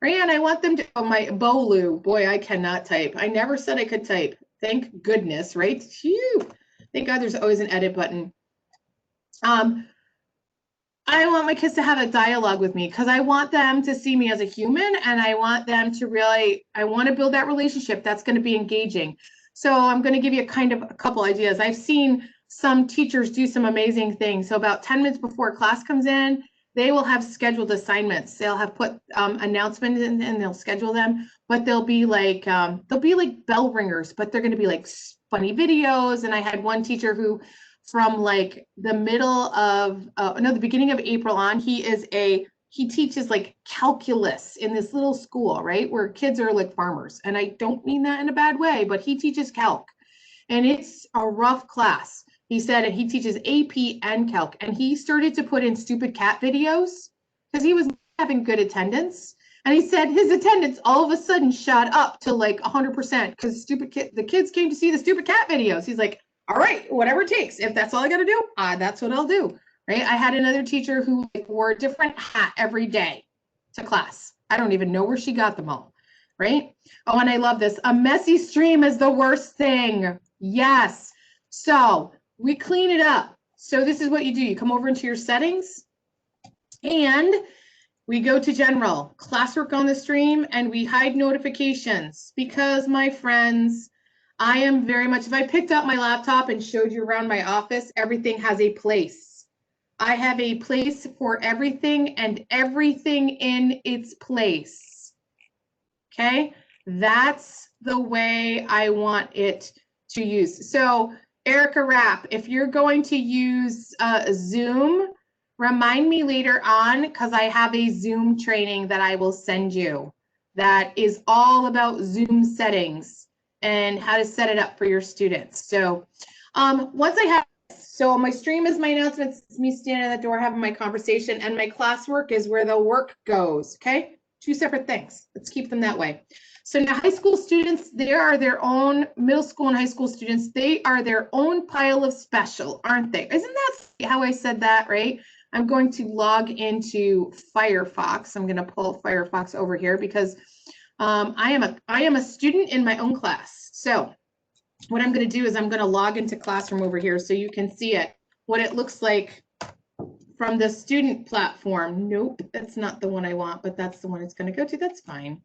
right? And I want them to, oh, my Bolu, boy, I cannot type. I never said I could type. Thank goodness, right? Phew. Thank God there's always an edit button. I want my kids to have a dialogue with me because I want them to see me as a human and I want them to really, I want to build that relationship that's going to be engaging. So I'm going to give you a couple ideas. I've seen some teachers do some amazing things. So about 10 minutes before class comes in, they will have scheduled assignments. They'll have put announcements in and they'll schedule them, but they'll be like bell ringers, but they're going to be like funny videos. And I had one teacher who from like the the beginning of April on, he teaches like calculus in this little school, right? Where kids are like farmers. And I don't mean that in a bad way, but he teaches calc and it's a rough class. He said, and he teaches AP and calc, and he started to put in stupid cat videos because he was having good attendance. And he said his attendance all of a sudden shot up to like 100% because the kids came to see the stupid cat videos. He's like, all right, whatever it takes. If that's all I got to do, that's what I'll do, right? I had another teacher who wore a different hat every day to class. I don't even know where she got them all, right? Oh, and I love this. A messy stream is the worst thing. Yes. So we clean it up. So this is what you do. You come over into your settings and we go to general, classwork on the stream, and we hide notifications because, my friends, I am very much, if I picked up my laptop and showed you around my office, everything has a place. I have a place for everything and everything in its place. Okay, that's the way I want it to use. So Erica Rapp, if you're going to use Zoom, remind me later on because I have a Zoom training that I will send you that is all about Zoom settings. and how to set it up for your students. So once I have, so my stream is my announcements, it's me standing at the door having my conversation, and my classwork is where the work goes, okay? Two separate things. Let's keep them that way. So now high school students, they are their own, middle school and high school students, they are their own pile of special, aren't they? Isn't that how I said that, right? I'm going to log into Firefox. I'm going to pull Firefox over here because I am a student in my own class. So what I'm going to do is I'm going to log into Classroom over here so you can see it, what it looks like from the student platform. Nope, that's not the one I want, but that's the one it's going to go to. That's fine.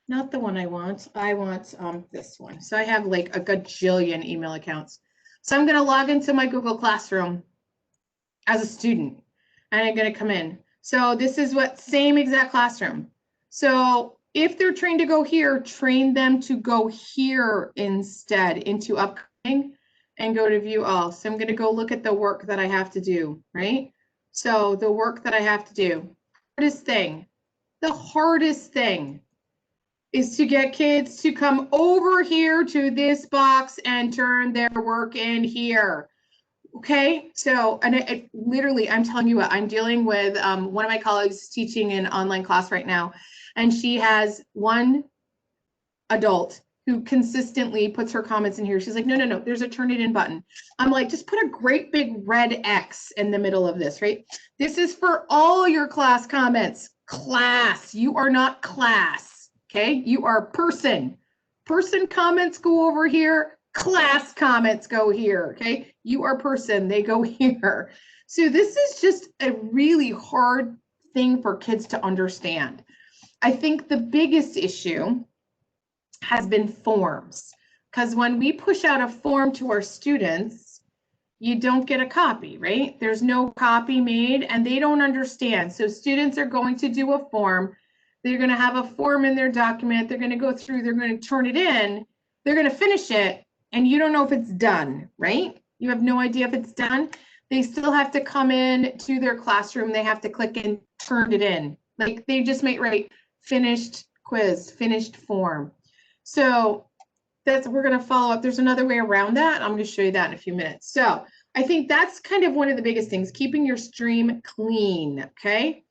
Not the one I want. I want this one. So I have like a gajillion email accounts. So I'm going to log into my Google Classroom as a student, and I'm going to come in. So this is what same exact classroom. So if they're trained to go here, train them to go here instead into upcoming and go to view all. So I'm going to go look at the work that I have to do, right? So the work that I have to do, the hardest thing is to get kids to come over here to this box and turn their work in here. Okay, so, and literally, I'm telling you what, I'm dealing with one of my colleagues teaching an online class right now, and she has one adult who consistently puts her comments in here. She's like, no, there's a turn it in button. I'm like, just put a great big red X in the middle of this, right? This is for all your class comments. Class, you are not class. Okay, you are person. Person comments go over here. Class comments go here. Okay, you are person. They go here. So this is just a really hard thing for kids to understand. I think the biggest issue has been forms, because when we push out a form to our students, you don't get a copy, right? There's no copy made and they don't understand. So students are going to do a form. They're going to have a form in their document. They're going to go through, they're going to turn it in, they're going to finish it, and you don't know if it's done, right? You have no idea if it's done. They still have to come in to their classroom. They have to click and turn it in. Like they just might write finished quiz, finished form. So that's, we're going to follow up. There's another way around that. I'm going to show you that in a few minutes. So I think that's kind of one of the biggest things, keeping your stream clean, okay?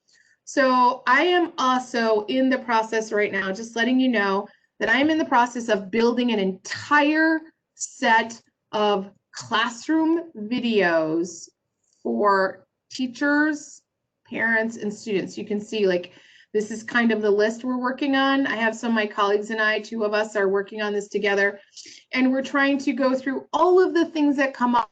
So I am also in the process right now, just letting you know that I'm in the process of building an entire set of classroom videos for teachers, parents, and students. You can see like this is kind of the list we're working on. I have some of my colleagues and I, two of us are working on this together, and we're trying to go through all of the things that come up.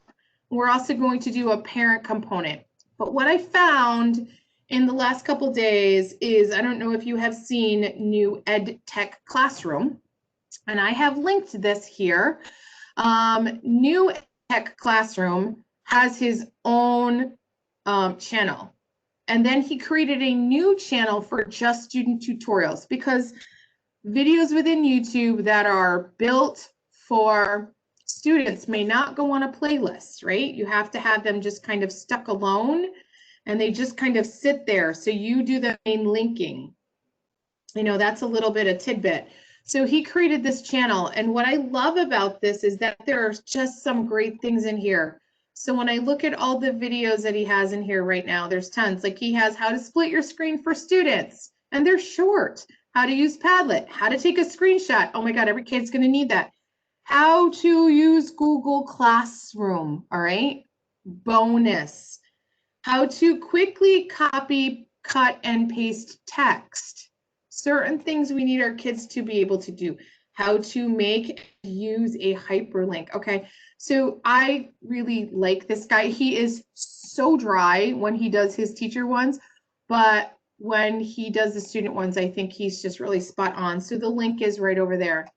We're also going to do a parent component. But what I found in the last couple days is, I don't know if you have seen New Ed Tech Classroom, and I have linked this here. New Ed Tech Classroom has his own channel. And then he created a new channel for just student tutorials, because videos within YouTube that are built for students may not go on a playlist, right? You have to have them just kind of stuck alone, and they just kind of sit there. So you do the main linking. You know, that's a little bit of tidbit. So he created this channel. And what I love about this is that there are just some great things in here. So when I look at all the videos that he has in here right now, there's tons. Like he has how to split your screen for students, and they're short. How to use Padlet, how to take a screenshot. Oh my God, every kid's gonna need that. How to use Google Classroom, all right? Bonus. How to quickly copy, cut, and paste text. Certain things we need our kids to be able to do. How to use a hyperlink. Okay, so I really like this guy. He is so dry when he does his teacher ones, but when he does the student ones, I think he's just really spot on. So the link is right over there.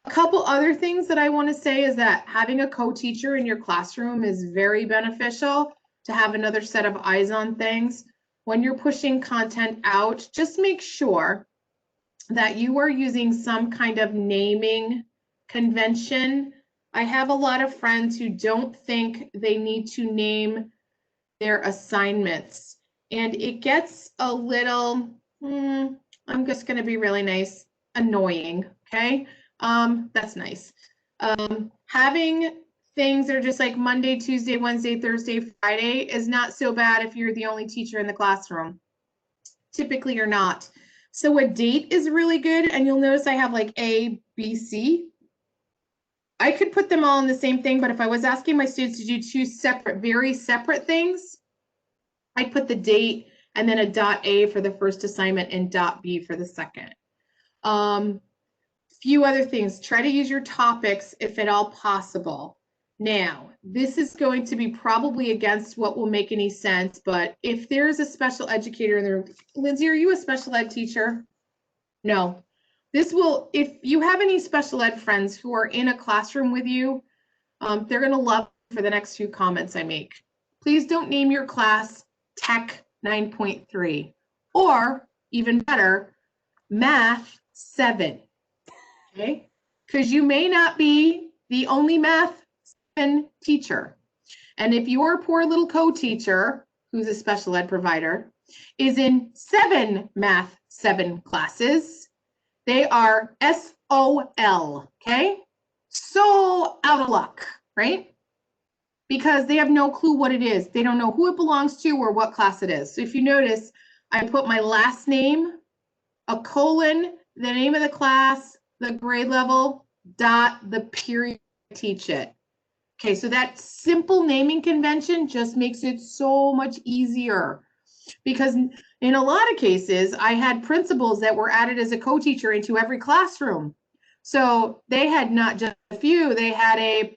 A couple other things that I want to say is that having a co-teacher in your classroom is very beneficial, to have another set of eyes on things. When you're pushing content out, just make sure that you are using some kind of naming convention. I have a lot of friends who don't think they need to name their assignments, and it gets a little, I'm just going to be really nice, annoying, okay? That's nice. Having things that are just like Monday, Tuesday, Wednesday, Thursday, Friday is not so bad if you're the only teacher in the classroom. Typically you're not. So a date is really good, and you'll notice I have like A, B, C. I could put them all in the same thing, but if I was asking my students to do two separate, very separate things, I'd put the date and then a dot A for the first assignment and dot B for the second. Few other things, try to use your topics if at all possible. Now, this is going to be probably against what will make any sense, but if there's a special educator in there, Lindsay, are you a special ed teacher? No. This will, if you have any special ed friends who are in a classroom with you, they're going to love for the next few comments I make. Please don't name your class Tech 9.3 or even better, Math 7. Okay, because you may not be the only Math 7 teacher. And if your poor little co-teacher, who's a special ed provider, is in 7 Math 7 classes, they are SOL, okay? So out of luck, right? Because they have no clue what it is. They don't know who it belongs to or what class it is. So if you notice, I put my last name, a colon, the name of the class, the grade level, dot, the period I teach it. Okay, so that simple naming convention just makes it so much easier, because in a lot of cases, I had principals that were added as a co-teacher into every classroom. So they had not just a few, they had a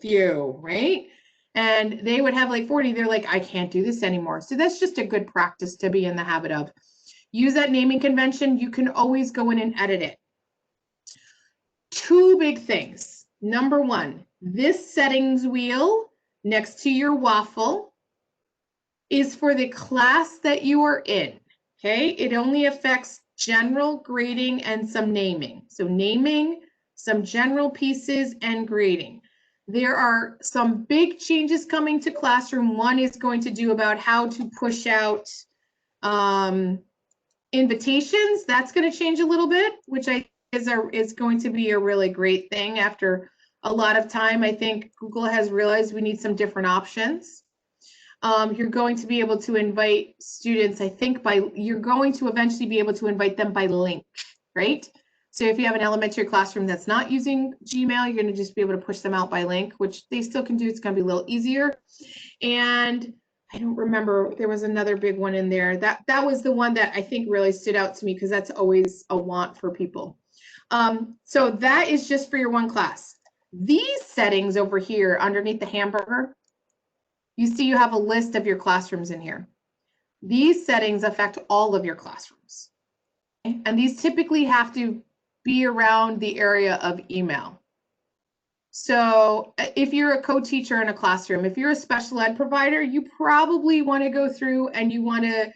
few, right? And they would have like 40, they're like, I can't do this anymore. So that's just a good practice to be in the habit of. Use that naming convention. You can always go in and edit it. Two big things. Number one, this settings wheel next to your waffle is for the class that you are in, okay? It only affects general grading and some naming. So naming, some general pieces, and grading. There are some big changes coming to Classroom. One is going to do about how to push out invitations. That's going to change a little bit, which I think is going to be a really great thing. After a lot of time, I think Google has realized we need some different options. You're going to be able to invite students, I think you're going to eventually be able to invite them by link, right? So if you have an elementary classroom that's not using Gmail, you're going to just be able to push them out by link, which they still can do. It's going to be a little easier. And I don't remember, there was another big one in there. That was the one that I think really stood out to me, because that's always a want for people. So that is just for your one class. These settings over here underneath the hamburger, you see you have a list of your classrooms in here. These settings affect all of your classrooms. Okay? And these typically have to be around the area of email. So if you're a co-teacher in a classroom, if you're a special ed provider, you probably want to go through and you want to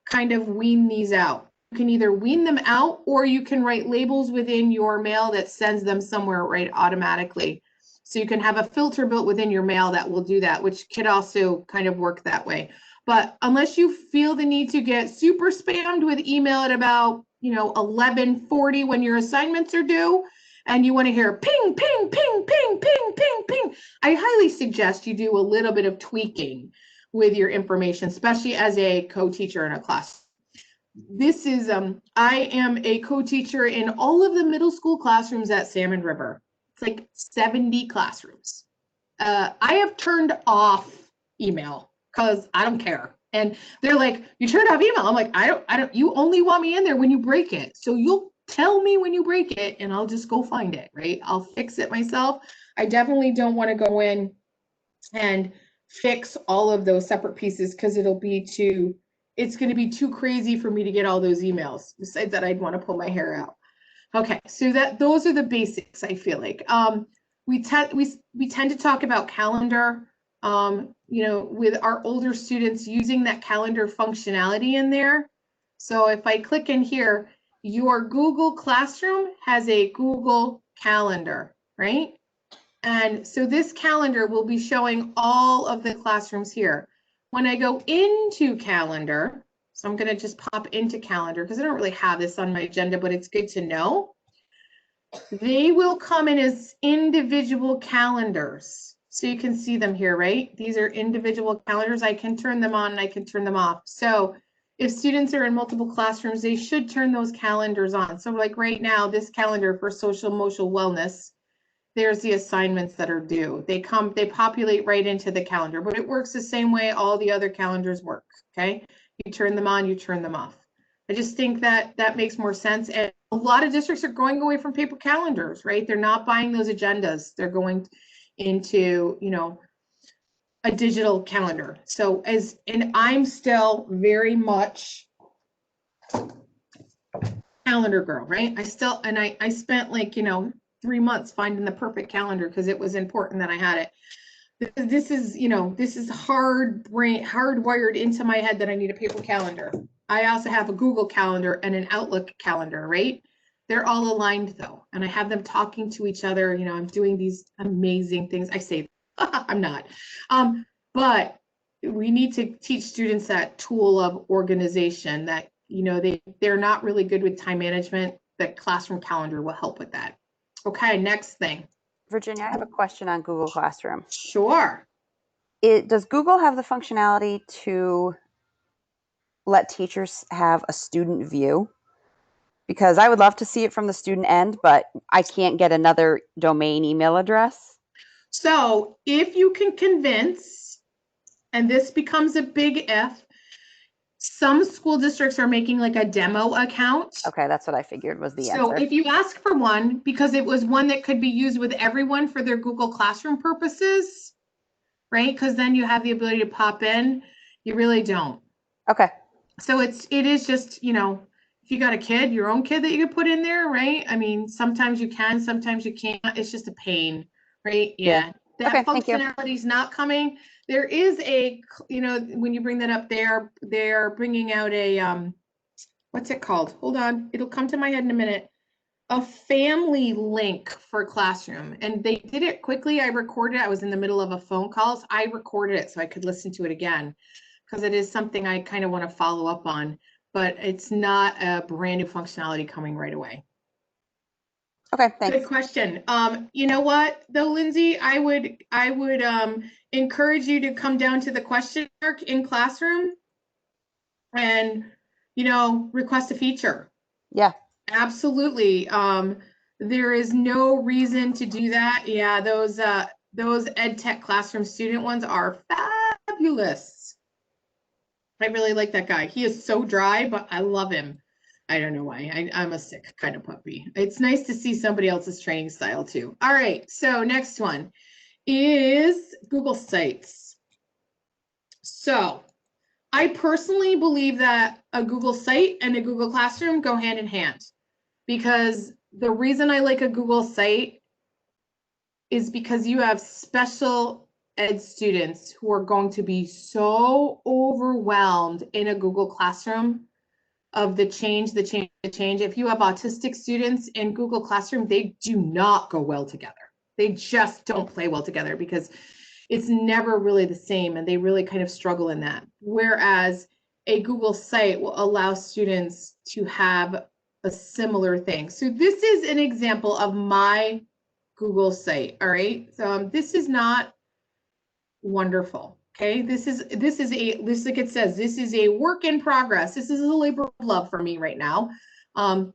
kind of wean these out. You can either wean them out, or you can write labels within your mail that sends them somewhere right automatically. So you can have a filter built within your mail that will do that, which could also kind of work that way. But unless you feel the need to get super spammed with email at about 11:40 when your assignments are due, and you want to hear ping, ping, ping, ping, ping, ping, ping, I highly suggest you do a little bit of tweaking with your information, especially as a co-teacher in a class. This is, I am a co-teacher in all of the middle school classrooms at Salmon River. It's like 70 classrooms. I have turned off email because I don't care. And they're like, you turned off email. I'm like, I don't, you only want me in there when you break it. So you'll tell me when you break it and I'll just go find it, right? I'll fix it myself. I definitely don't want to go in and fix all of those separate pieces, because it's going to be too crazy for me to get all those emails. Besides that, I'd want to pull my hair out. Okay, so those are the basics, I feel like. We tend to talk about calendar, with our older students using that calendar functionality in there. So if I click in here, your Google Classroom has a Google Calendar, right? And so this calendar will be showing all of the classrooms here. When I go into Calendar, so I'm going to just pop into Calendar because I don't really have this on my agenda, but it's good to know. They will come in as individual calendars. So you can see them here, right? These are individual calendars. I can turn them on and I can turn them off. So if students are in multiple classrooms, they should turn those calendars on. So like right now, this calendar for social emotional wellness, there's the assignments that are due. They populate right into the calendar, but it works the same way all the other calendars work, okay? You turn them on, you turn them off. I just think that that makes more sense. And a lot of districts are going away from paper calendars, right? They're not buying those agendas. They're going into, you know, a digital calendar. So and I'm still very much calendar girl, right? I spent like, you know, 3 months finding the perfect calendar because it was important that I had it. This is, you know, this is hardwired into my head that I need a paper calendar. I also have a Google Calendar and an Outlook calendar, right? They're all aligned though, and I have them talking to each other. You know, I'm doing these amazing things. I say I'm not, but we need to teach students that tool of organization that, you know, they're not really good with time management. The classroom calendar will help with that. Okay, next thing. Virginia, I have a question on Google Classroom. Sure. Does Google have the functionality to let teachers have a student view? Because I would love to see it from the student end, but I can't get another domain email address. So if you can convince, and this becomes a big if, some school districts are making like a demo account. Okay, that's what I figured was the So answer. if you ask for one, because it was one that could be used with everyone for their Google Classroom purposes, right? Because then you have the ability to pop in. You really don't. Okay. So it is just, you know, if you got a kid, your own kid that you could put in there, right? I mean, sometimes you can, sometimes you can't. It's just a pain, right? Yeah. That Okay, thank you. functionality is not coming. There is a, you know, when you bring that up, they're bringing out a, what's it called? Hold on. It'll come to my head in a minute. A family link for Classroom. And they did it quickly. I recorded it. I was in the middle of a phone call. So I recorded it so I could listen to it again because it is something I kind of want to follow up on, but it's not a brand new functionality coming right away. Okay, thanks. Good question. You know what though, Lindsay, I would encourage you to come down to the question mark in Classroom and, you know, request a feature. Yeah. Absolutely. There is no reason to do that. Yeah, those ed tech classroom student ones are fabulous. I really like that guy. He is so dry, but I love him. I don't know why. I'm a sick kind of puppy. It's nice to see somebody else's training style too. All right, so next one is Google Sites. So I personally believe that a Google Site and a Google Classroom go hand in hand, because the reason I like a Google Site is because you have special ed students who are going to be so overwhelmed in a Google Classroom of the change. If you have autistic students in Google Classroom, they do not go well together. They just don't play well together because it's never really the same, and they really kind of struggle in that. Whereas a Google Site will allow students to have a similar thing. So this is an example of my Google Site. All right. So this is not wonderful. Okay. This is like it says, this is a work in progress. This is a labor of love for me right now.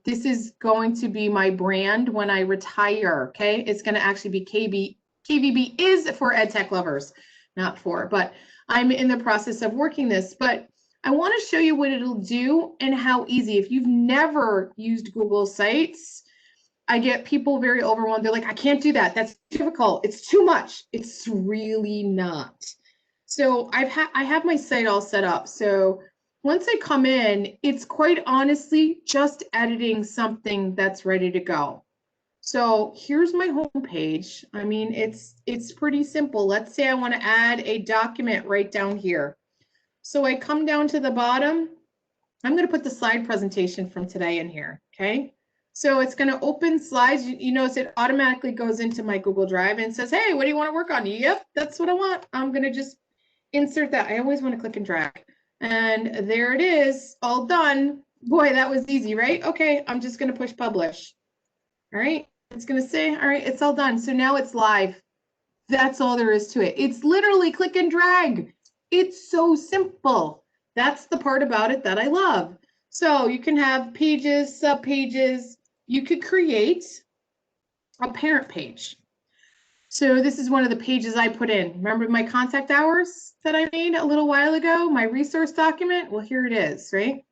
This is going to be my brand when I retire. Okay. It's going to actually be KVB is for ed tech lovers, not for, but I'm in the process of working this, but I want to show you what it'll do and how easy. If you've never used Google Sites, I get people very overwhelmed. They're like, I can't do that. That's difficult. It's too much. It's really not. So I have my site all set up. So once I come in, it's quite honestly just editing something that's ready to go. So here's my home page. I mean, it's pretty simple. Let's say I want to add a document right down here. So I come down to the bottom. I'm going to put the slide presentation from today in here. Okay. So it's going to open slides. You notice it automatically goes into my Google Drive and says, hey, what do you want to work on? Yep, that's what I want. I'm going to just insert that. I always want to click and drag. And there it is, all done. Boy, that was easy, right? Okay, I'm just going to push publish. All right. It's gonna say, all right, it's all done. So now it's live. That's all there is to it. It's literally click and drag. It's so simple. That's the part about it that I love. So you can have pages, subpages. You could create a parent page. So this is one of the pages I put in. Remember my contact hours that I made a little while ago, my resource document? Well, here it is, right?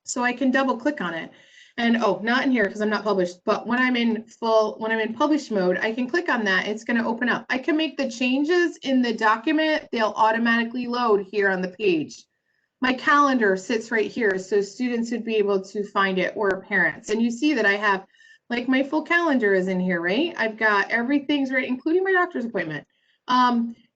So I can double click on it. And oh, not in here because I'm not published, but when I'm in published mode, I can click on that. It's going to open up. I can make the changes in the document. They'll automatically load here on the page. My calendar sits right here, so students would be able to find it, or parents. And you see that I have, like, my full calendar is in here, right? I've got everything's right, including my doctor's appointment.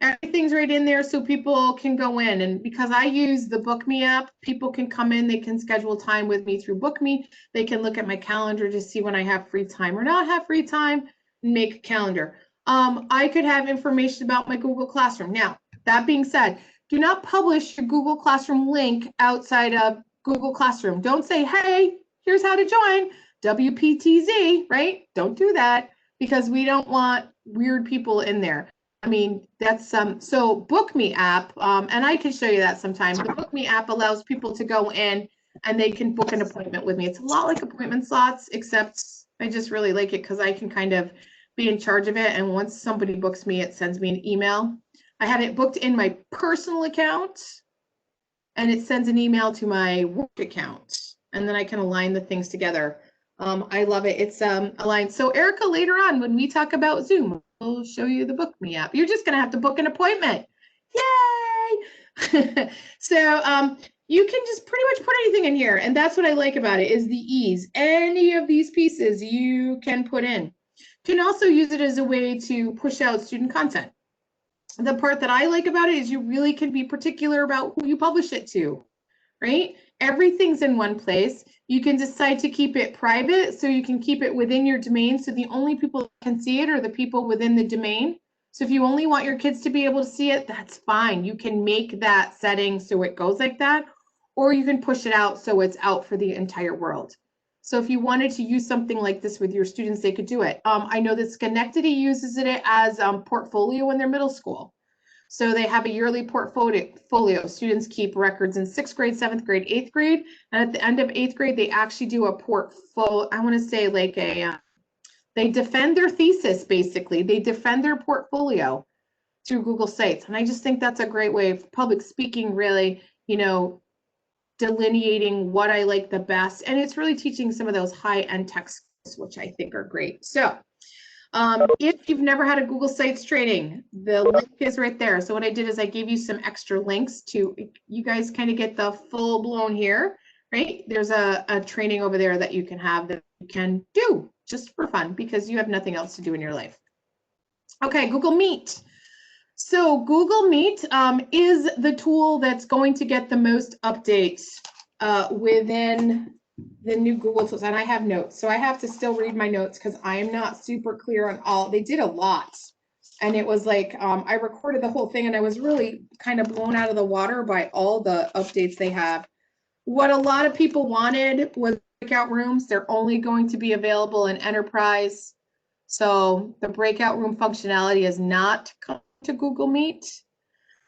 Everything's right in there so people can go in. And because I use the Book Me app, people can come in, they can schedule time with me through Book Me. They can look at my calendar to see when I have free time or not have free time, and make a calendar. I could have information about my Google Classroom. Now, that being said, do not publish your Google Classroom link outside of Google Classroom. Don't say, hey, here's how to join WPTZ, right? Don't do that because we don't want weird people in there. I mean, that's so Book Me app, and I can show you that sometime. The Book Me app allows people to go in and they can book an appointment with me. It's a lot like appointment slots, except I just really like it because I can kind of be in charge of it. And once somebody books me, it sends me an email. I have it booked in my personal account and it sends an email to my work account, and then I can align the things together. I love it. It's aligned. So Erica, later on when we talk about Zoom, I'll show you the Book Me app. You're just going to have to book an appointment. Yay! So you can just pretty much put anything in here. And that's what I like about it is the ease. Any of these pieces you can put in. You can also use it as a way to push out student content. The part that I like about it is you really can be particular about who you publish it to, right? Everything's in one place. You can decide to keep it private, so you can keep it within your domain. So the only people that can see it are the people within the domain. So if you only want your kids to be able to see it, that's fine. You can make that setting so it goes like that, or you can push it out so it's out for the entire world. So if you wanted to use something like this with your students, they could do it. I know that Schenectady uses it as portfolio in their middle school. So they have a yearly portfolio. Students keep records in 6th grade, 7th grade, 8th grade. And at the end of 8th grade, they actually do a portfolio. I want to say like they defend their thesis, basically. They defend their portfolio through Google Sites. And I just think that's a great way of public speaking, really, you know, delineating what I like the best. And it's really teaching some of those high-end tech skills, which I think are great. So if you've never had a Google Sites training, the link is right there. So what I did is I gave you some extra links to, you guys kind of get the full blown here, right? There's a training over there that you can have that you can do just for fun because you have nothing else to do in your life. Okay, Google Meet. So Google Meet is the tool that's going to get the most updates within the new Google tools. And I have notes, so I have to still read my notes because I am not super clear on all. They did a lot, and it was like I recorded the whole thing, and I was really kind of blown out of the water by all the updates they have. What a lot of people wanted was breakout rooms. They're only going to be available in Enterprise, so the breakout room functionality is not coming to Google Meet.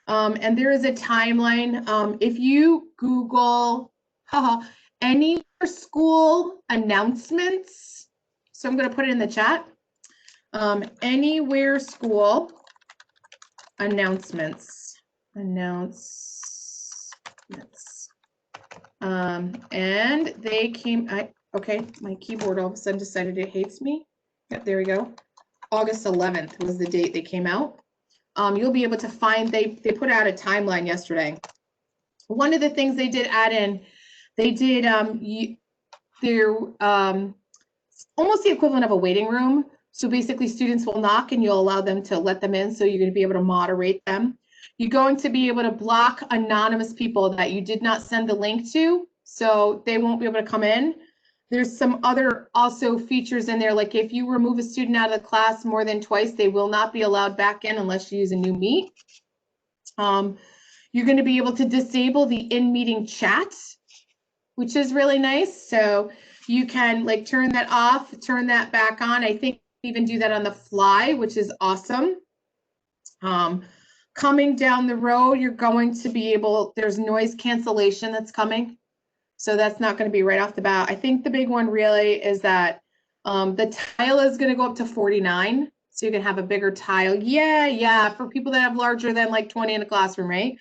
And there is a timeline. If you Google any school announcements, so I'm going to put it in the chat. Anywhere school announcements. And they came, okay, my keyboard all of a sudden decided it hates me. Yep, there we go. August 11th was the date they came out. You'll be able to find, they put out a timeline yesterday. One of the things they did add in, they did they're almost the equivalent of a waiting room. So basically students will knock and you'll allow them to let them in. So you're going to be able to moderate them. You're going to be able to block anonymous people that you did not send the link to, so they won't be able to come in. There's some other also features in there, like if you remove a student out of the class more than twice, they will not be allowed back in unless you use a new Meet. You're going to be able to disable the in-meeting chat, which is really nice. So You can like turn that off, turn that back on. I think even do that on the fly, which is awesome. Coming down the road, you're going to be able, there's noise cancellation that's coming. So that's not going to be right off the bat. I think the big one really is that the tile is going to go up to 49. So you can have a bigger tile. Yeah, for people that have larger than like 20 in a classroom, right?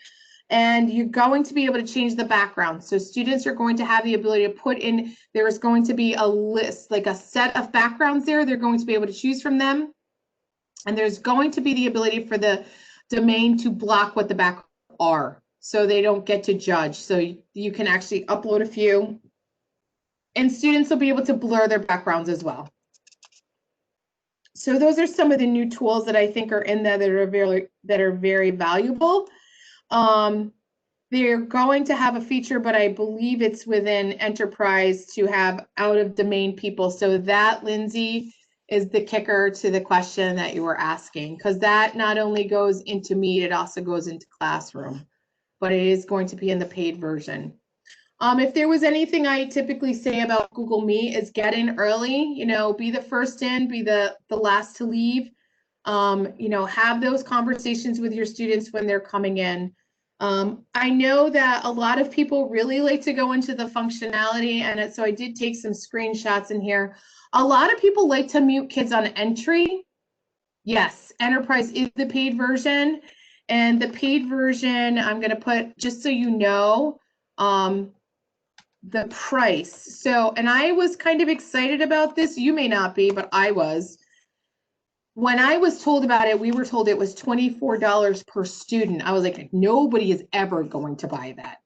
And you're going to be able to change the background. So students are going to have the ability to put in, there's going to be a list, like a set of backgrounds there. They're going to be able to choose from them. And there's going to be the ability for the domain to block what the backgrounds are, so they don't get to judge. So you can actually upload a few, and students will be able to blur their backgrounds as well. So those are some of the new tools that I think are in there that are very valuable. They're going to have a feature, but I believe it's within Enterprise to have out of domain people. So that, Lindsay, is the kicker to the question that you were asking, because that not only goes into Meet, it also goes into Classroom, but it is going to be in the paid version. If there was anything I typically say about Google Meet is get in early, you know, be the first in, be the last to leave, you know, have those conversations with your students when they're coming in. I know that a lot of people really like to go into the functionality, and so I did take some screenshots in here. A lot of people like to mute kids on entry. Yes, Enterprise is the paid version, and the paid version, I'm going to put, just so you know, the price. So, and I was kind of excited about this. You may not be, but I was. When I was told about it, we were told it was $24 per student. I was like, nobody is ever going to buy that.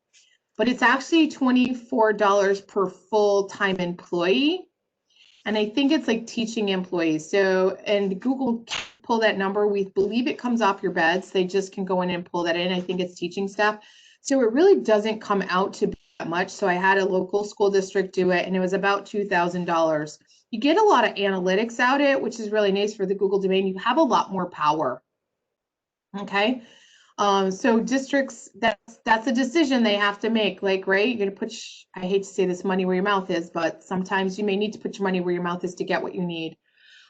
But it's actually $24 per full-time employee. And I think it's like teaching employees. So, and Google can pull that number. We believe it comes off your beds. They just can go in and pull that in. I think it's teaching staff. So it really doesn't come out to be that much. So I had a local school district do it, and it was about $2,000. You get a lot of analytics out of it, which is really nice for the Google domain. You have a lot more power. Okay. So districts, that's a decision they have to make. Like, right, you're gonna put, I hate to say this, money where your mouth is, but sometimes you may need to put your money where your mouth is to get what you need.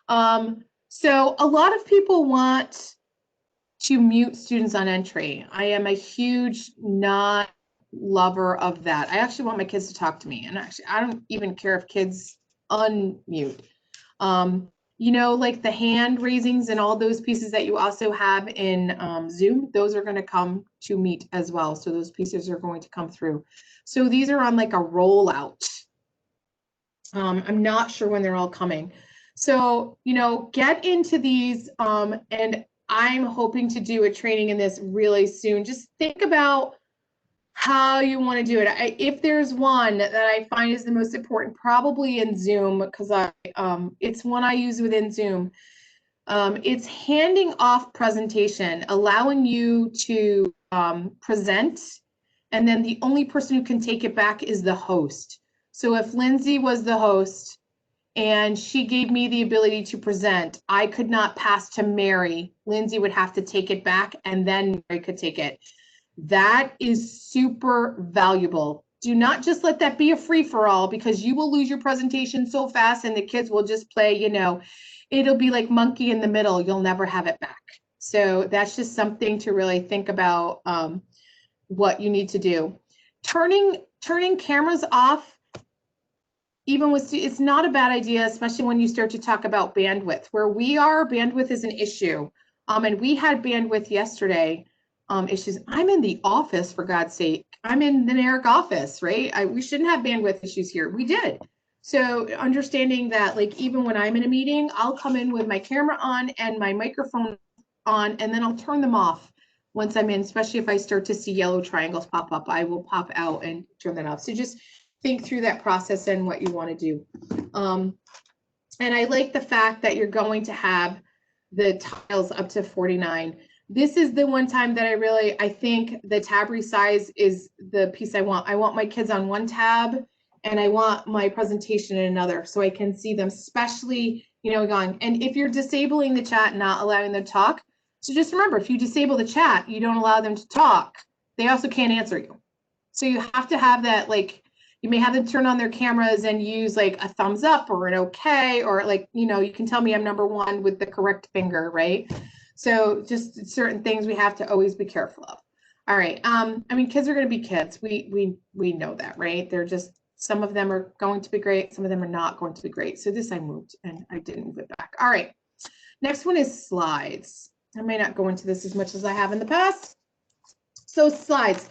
So a lot of people want to mute students on entry. I am a huge not lover of that. I actually want my kids to talk to me, and actually I don't even care if kids unmute. You know, like the hand raisings and all those pieces that you also have in Zoom, those are going to come to Meet as well. So those pieces are going to come through. So these are on like a rollout. I'm not sure when they're all coming. So, you know, get into these, and I'm hoping to do a training in this really soon. Just think about how you want to do it. If there's one that I find is the most important, probably in Zoom, because it's one I use within Zoom. It's handing off presentation, allowing you to present, and then the only person who can take it back is the host. So if Lindsay was the host and she gave me the ability to present, I could not pass to Mary. Lindsay would have to take it back, and then Mary could take it. That is super valuable. Do not just let that be a free-for-all, because you will lose your presentation so fast and the kids will just play, you know, it'll be like monkey in the middle. You'll never have it back. So that's just something to really think about, what you need to do. Turning cameras off, even with, it's not a bad idea, especially when you start to talk about bandwidth. Where we are, bandwidth is an issue. And we had bandwidth yesterday. Issues. I'm in the office, for God's sake. I'm in the NARIC office, right? We shouldn't have bandwidth issues here. We did. So understanding that, like, even when I'm in a meeting, I'll come in with my camera on and my microphone on, and then I'll turn them off once I'm in, especially if I start to see yellow triangles pop up, I will pop out and turn that off. So just think through that process and what you want to do. And I like the fact that you're going to have the tiles up to 49. This is the one time that I think the tab resize is the piece I want. I want my kids on one tab, and I want my presentation in another, so I can see them, especially, you know, going. And if you're disabling the chat and not allowing them to talk, so just remember, if you disable the chat, you don't allow them to talk, they also can't answer you. So you have to have that, like, You may have them turn on their cameras and use like a thumbs up or an okay, or like, you know, you can tell me I'm number one with the correct finger, right? So just certain things we have to always be careful of. All right. I mean, kids are going to be kids. We know that, right? They're just, some of them are going to be great. Some of them are not going to be great. So this I moved and I didn't move it back. All right. Next one is slides. I may not go into this as much as I have in the past. So slides,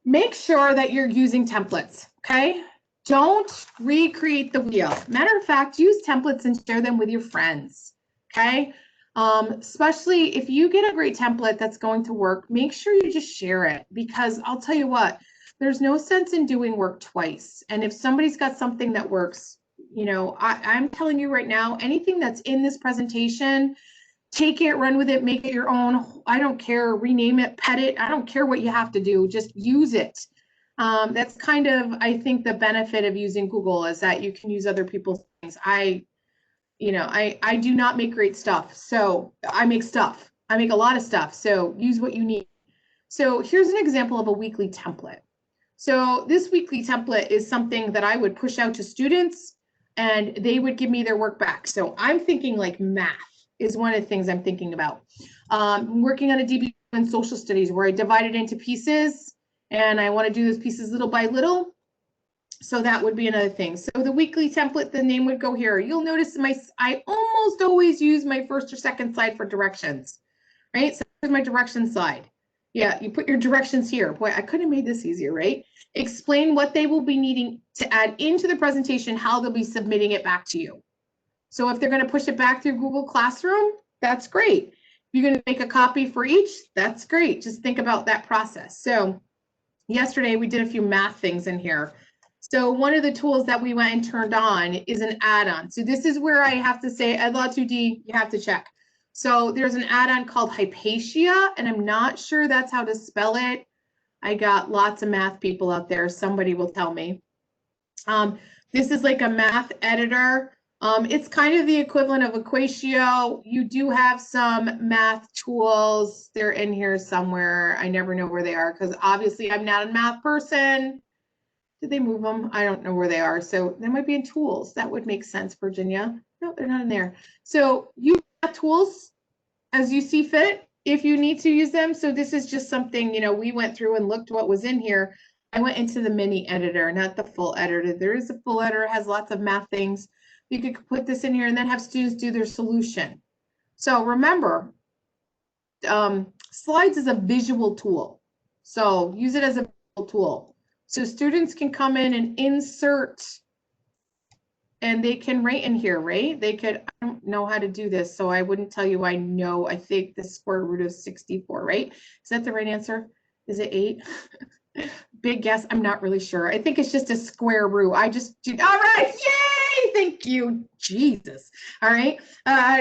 make sure that you're using templates, okay? Don't recreate the wheel. Matter of fact, use templates and share them with your friends, okay? Especially if you get a great template that's going to work, make sure you just share it, because I'll tell you what, there's no sense in doing work twice. And if somebody's got something that works, you know, I'm telling you right now, anything that's in this presentation, take it, run with it, make it your own. I don't care, rename it, pet it. I don't care what you have to do, just use it. That's kind of, I think, the benefit of using Google is that you can use other people's things. I do not make great stuff. So I make stuff. I make a lot of stuff. So use what you need. So here's an example of a weekly template. So this weekly template is something that I would push out to students and they would give me their work back. So I'm thinking like math is one of the things I'm thinking about. I'm working on a DB in social studies where I divide it into pieces and I want to do those pieces little by little. So that would be another thing. So the weekly template, the name would go here. You'll notice I almost always use my first or second slide for directions, right? So here's my direction slide. Yeah, you put your directions here. Boy, I could have made this easier, right? Explain what they will be needing to add into the presentation, how they'll be submitting it back to you. So if they're going to push it back through Google Classroom, that's great. If you're going to make a copy for each, that's great. Just think about that process. So yesterday we did a few math things in here. So one of the tools that we went and turned on is an add-on. So this is where I have to say, EdLaw 2D, you have to check. So there's an add-on called Hypatia, and I'm not sure that's how to spell it. I got lots of math people out there. Somebody will tell me. This is like a math editor. It's kind of the equivalent of Equatio. You do have some math tools. They're in here somewhere. I never know where they are because obviously I'm not a math person. Did they move them? I don't know where they are. So they might be in tools. That would make sense, Virginia. No, they're not in there. So you have tools as you see fit if you need to use them. So this is just something, you know, we went through and looked what was in here. I went into the mini editor, not the full editor. There is a full editor, has lots of math things. You could put this in here and then have students do their solution. So remember, slides is a visual tool. So use it as a visual tool. So students can come in and insert, and they can write in here, right? They could, I don't know how to do this, so I wouldn't tell you I know. I think the square root of 64, right? Is that the right answer? Is it 8? Big guess, I'm not really sure. I think it's just a square root. I just did, all right, yay, thank you, Jesus. All right,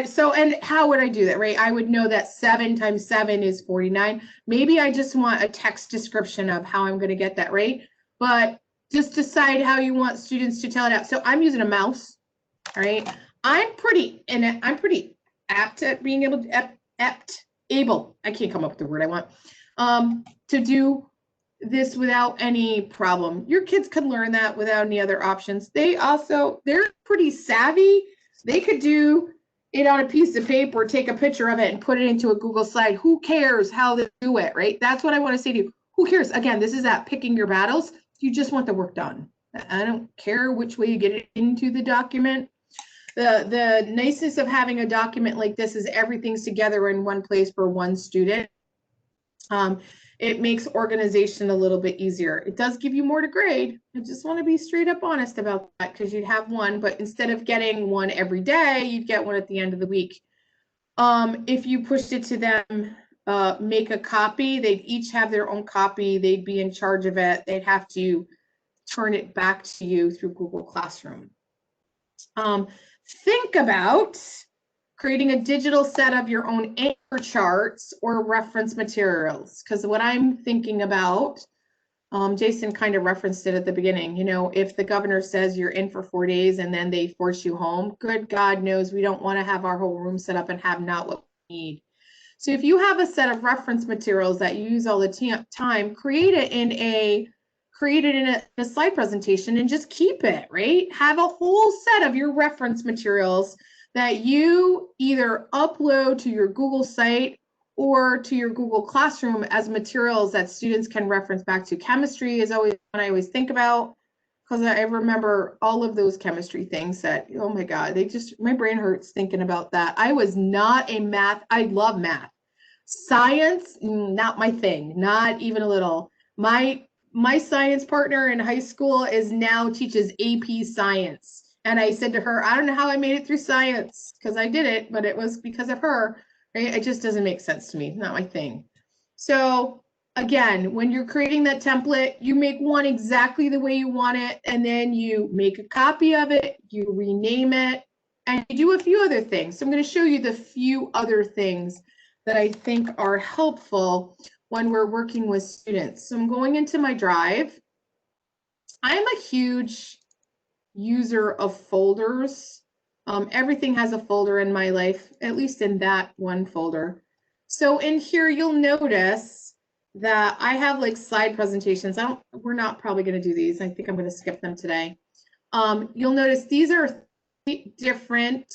so, and how would I do that, right? I would know that 7 times 7 is 49. Maybe I just want a text description of how I'm gonna get that, right? But just decide how you want students to tell it out. So I'm using a mouse, all right? I'm pretty apt at being able to, I can't come up with the word I want, to do this without any problem. Your kids can learn that without any other options. They're pretty savvy. They could do it on a piece of paper, take a picture of it and put it into a Google slide. Who cares how they do it, right? That's what I want to say to you. Who cares? Again, this is that picking your battles. You just want the work done. I don't care which way you get it into the document. The niceness of having a document like this is everything's together in one place for one student. It makes organization a little bit easier. It does give you more to grade. I just want to be straight up honest about that because you'd have one, but instead of getting one every day, you'd get one at the end of the week. If you pushed it to them, make a copy, they'd each have their own copy. They'd be in charge of it. They'd have to turn it back to you through Google Classroom. Think about creating a digital set of your own anchor charts or reference materials. Because what I'm thinking about, Jason kind of referenced it at the beginning, you know, if the governor says you're in for 4 days and then they force you home, good God knows we don't want to have our whole room set up and have not what we need. So if you have a set of reference materials that you use all the time, create it in a create it in a slide presentation and just keep it, right? Have a whole set of your reference materials that you either upload to your Google site or to your Google Classroom as materials that students can reference back to. Chemistry is always what I always think about, because I remember all of those chemistry things that, oh my God, my brain hurts thinking about that. I was not a math, I love math. Science, not my thing, not even a little. My science partner in high school now teaches AP science. And I said to her, I don't know how I made it through science, because I did it, but it was because of her. Right? It just doesn't make sense to me, not my thing. So again, when you're creating that template, you make one exactly the way you want it, and then you make a copy of it, you rename it, and you do a few other things. So I'm going to show you the few other things that I think are helpful when we're working with students. So I'm going into my Drive. I'm a huge user of folders. Everything has a folder in my life, at least in that one folder. So in here, you'll notice that I have like slide presentations. We're not probably going to do these. I think I'm going to skip them today. You'll notice these are three different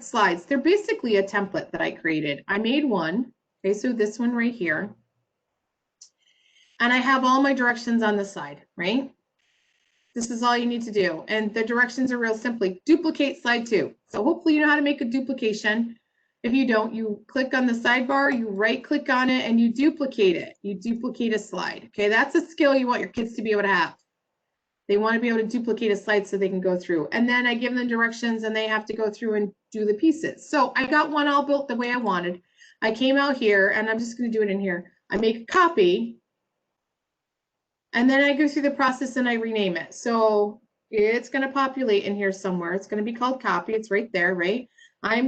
slides. They're basically a template that I created. I made one. Okay, so this one right here. And I have all my directions on the side, right? This is all you need to do. And the directions are real simply. Duplicate slide 2. So hopefully you know how to make a duplication. If you don't, you click on the sidebar, you right click on it, and you duplicate it. You duplicate a slide. Okay, that's a skill you want your kids to be able to have. They want to be able to duplicate a slide so they can go through. And then I give them directions and they have to go through and do the pieces. So I got one all built the way I wanted. I came out here and I'm just going to do it in here. I make a copy. And then I go through the process and I rename it. So it's going to populate in here somewhere. It's going to be called copy. It's right there, right? I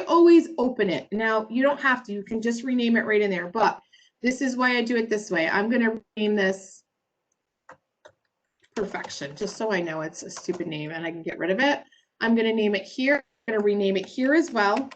always open it. Now, you don't have to. You can just rename it right in there. But this is why I do it this way. I'm going to rename this Perfection, just so I know it's a stupid name and I can get rid of it. I'm going to name it here. I'm going to rename it here as well.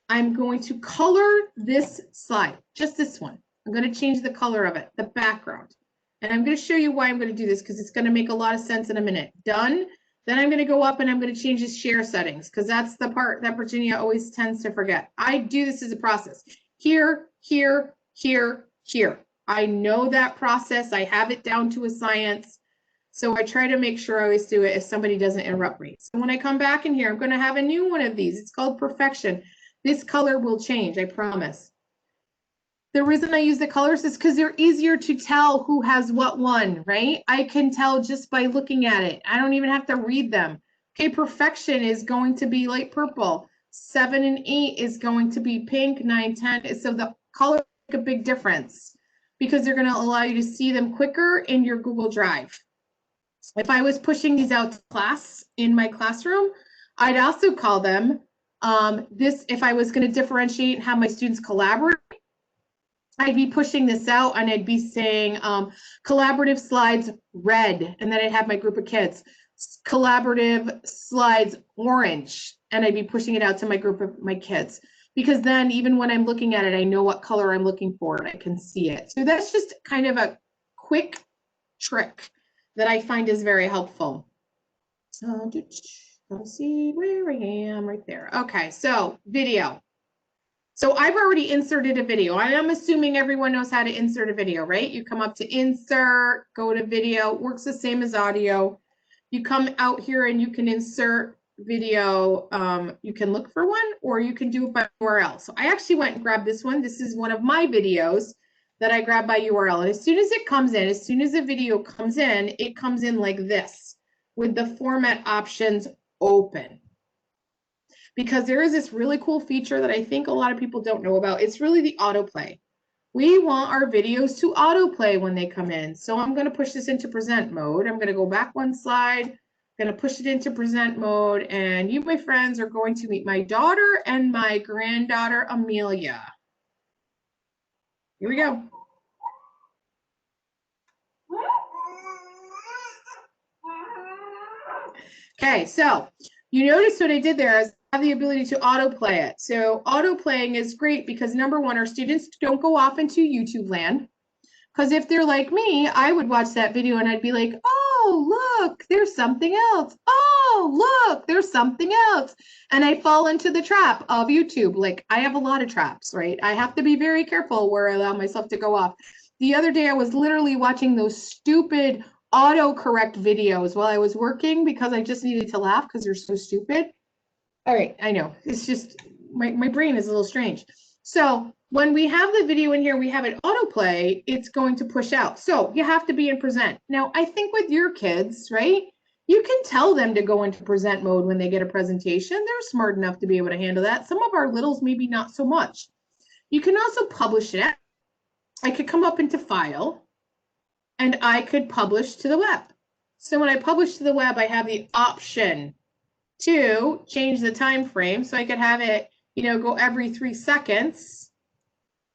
I'm going to color this slide, just this one. I'm going to change the color of it, the background. And I'm going to show you why I'm going to do this, because it's going to make a lot of sense in a minute. Done. Then I'm going to go up and I'm going to change the share settings, because that's the part that Virginia always tends to forget. I do this as a process. Here, here, here, here. I know that process. I have it down to a science. So I try to make sure I always do it if somebody doesn't interrupt me. So when I come back in here, I'm going to have a new one of these. It's called Perfection. This color will change, I promise. The reason I use the colors is because they're easier to tell who has what one, right? I can tell just by looking at it. I don't even have to read them. Okay, Perfection is going to be light purple. 7 and 8 is going to be pink. 9, 10. So the colors make a big difference because they're going to allow you to see them quicker in your Google Drive. If I was pushing these out to class in my classroom, I'd also call them if I was going to differentiate and have my students collaborate, I'd be pushing this out and I'd be saying collaborative slides red, and then I'd have my group of kids. Collaborative slides orange, and I'd be pushing it out to my group of my kids. Because then even when I'm looking at it, I know what color I'm looking for and I can see it. So that's just kind of a quick trick that I find is very helpful. Let's see where I am, right there. Okay, so video. So I've already inserted a video. I am assuming everyone knows how to insert a video, right? You come up to insert, go to video, works the same as audio. You come out here and you can insert video. You can look for one or you can do it by URL. So I actually went and grabbed this one. This is one of my videos that I grabbed by URL. And as soon as it comes in, as soon as the video comes in, it comes in like this with the format options open. Because there is this really cool feature that I think a lot of people don't know about. It's really the autoplay. We want our videos to autoplay when they come in. So I'm going to push this into present mode. I'm going to go back one slide. I'm going to push it into present mode. And you, my friends, are going to meet my daughter and my granddaughter, Amelia. Here we go. Okay, so you notice what I did there is have the ability to autoplay it. So autoplaying is great because number one, our students don't go off into YouTube land. Because if they're like me, I would watch that video and I'd be like, oh, look, there's something else. Oh, look, there's something else. And I fall into the trap of YouTube. Like I have a lot of traps, right? I have to be very careful where I allow myself to go off. The other day, I was literally watching those stupid autocorrect videos while I was working because I just needed to laugh because they're so stupid. All right, I know. It's just, my brain is a little strange. So when we have the video in here, we have it autoplay, it's going to push out. So you have to be in present. Now, I think with your kids, right, you can tell them to go into present mode when they get a presentation. They're smart enough to be able to handle that. Some of our littles, maybe not so much. You can also publish it. I could come up into file and I could publish to the web. So when I publish to the web, I have the option to change the time frame. So I could have it, you know, go every 3 seconds.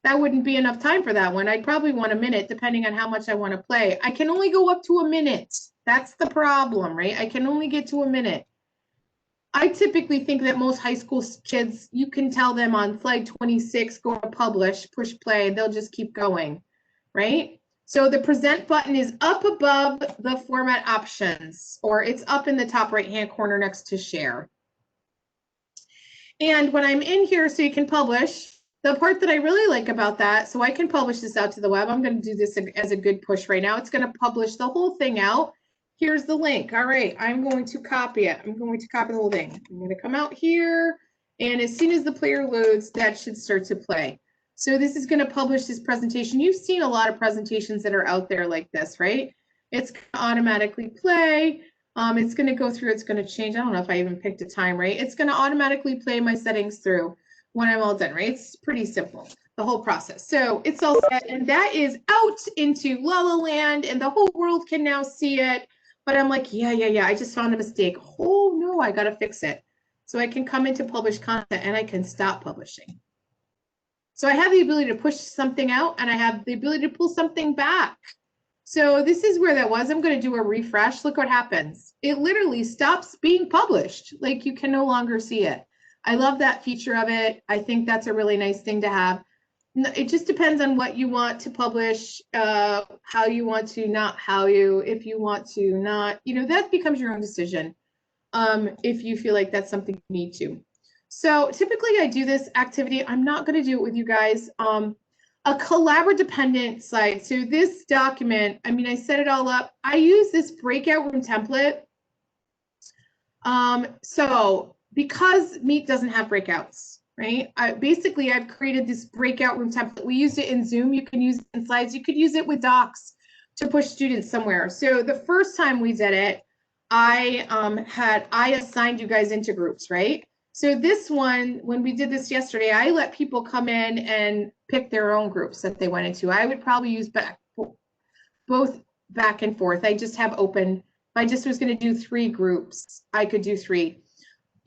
That wouldn't be enough time for that one. I'd probably want a minute depending on how much I want to play. I can only go up to a minute. That's the problem, right? I can only get to a minute. I typically think that most high school kids, you can tell them on slide 26, go to publish, push play, they'll just keep going, right? So the present button is up above the format options, or it's up in the top right-hand corner next to share. And when I'm in here, so you can publish, the part that I really like about that, so I can publish this out to the web. I'm going to do this as a good push right now. It's going to publish the whole thing out. Here's the link. All right, I'm going to copy it. I'm going to copy the whole thing. I'm going to come out here, and as soon as the player loads, that should start to play. So this is going to publish this presentation. You've seen a lot of presentations that are out there like this, right? It's going to automatically play. It's going to go through. It's going to change. I don't know if I even picked a time, right? It's going to automatically play my settings through when I'm all done, right? It's pretty simple, the whole process. So it's all set, and that is out into La La Land, and the whole world can now see it. But I'm like, yeah, I just found a mistake. Oh no, I got to fix it. So I can come into publish content and I can stop publishing. So I have the ability to push something out and I have the ability to pull something back. So this is where that was. I'm going to do a refresh. Look what happens. It literally stops being published. Like you can no longer see it. I love that feature of it. I think that's a really nice thing to have. It just depends on what you want to publish, how you want to, not how you, if you want to not, you know, that becomes your own decision. If you feel like that's something you need to. So typically I do this activity. I'm not going to do it with you guys. A Collabora dependent slide. So this document, I mean, I set it all up. I use this breakout room template. So because Meet doesn't have breakouts, right? I've created this breakout room template. We used it in Zoom. You can use it in slides. You could use it with docs to push students somewhere. So the first time we did it, I assigned you guys into groups, right? So this one, when we did this yesterday, I let people come in and pick their own groups that they went into. I would probably use both back and forth. I just have open. If I just was going to do 3 groups, I could do 3.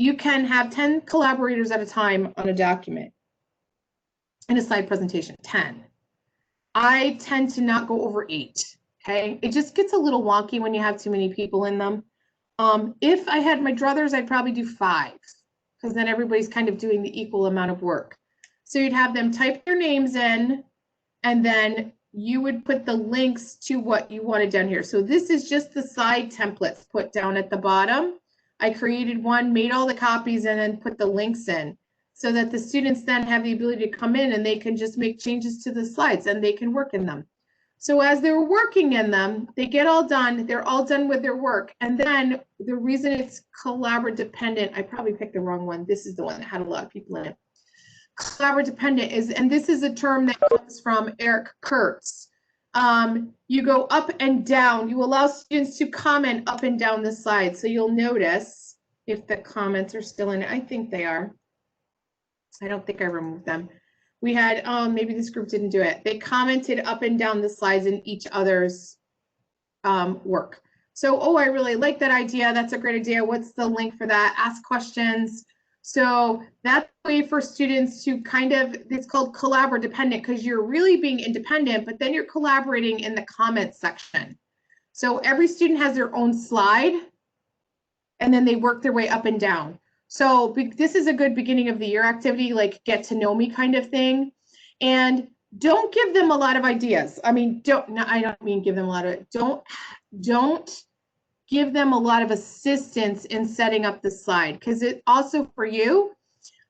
You can have 10 collaborators at a time on a document in a slide presentation, 10. I tend to not go over 8, okay? It just gets a little wonky when you have too many people in them. If I had my druthers, I'd probably do 5, because then everybody's kind of doing the equal amount of work. So you'd have them type their names in, and then you would put the links to what you wanted down here. So this is just the slide templates put down at the bottom. I created one, made all the copies, and then put the links in so that the students then have the ability to come in and they can just make changes to the slides and they can work in them. So as they're working in them, they get all done. They're all done with their work. And then the reason it's Collabora dependent, I probably picked the wrong one. This is the one that had a lot of people in it. Collabora dependent is, and this is a term that comes from Eric Kurtz. You go up and down. You allow students to comment up and down the slide. So you'll notice if the comments are still in it. I think they are. I don't think I removed them. We had, maybe this group didn't do it. They commented up and down the slides in each other's work. So, oh, I really like that idea. That's a great idea. What's the link for that? Ask questions. So that's a way for students to kind of, it's called Collabora dependent because you're really being independent, but then you're collaborating in the comments section. So every student has their own slide and then they work their way up and down. So this is a good beginning of the year activity, like get to know me kind of thing. And don't give them a lot of ideas. I mean, I don't mean give them a lot of, don't give them a lot of assistance in setting up the slide, because it also for you,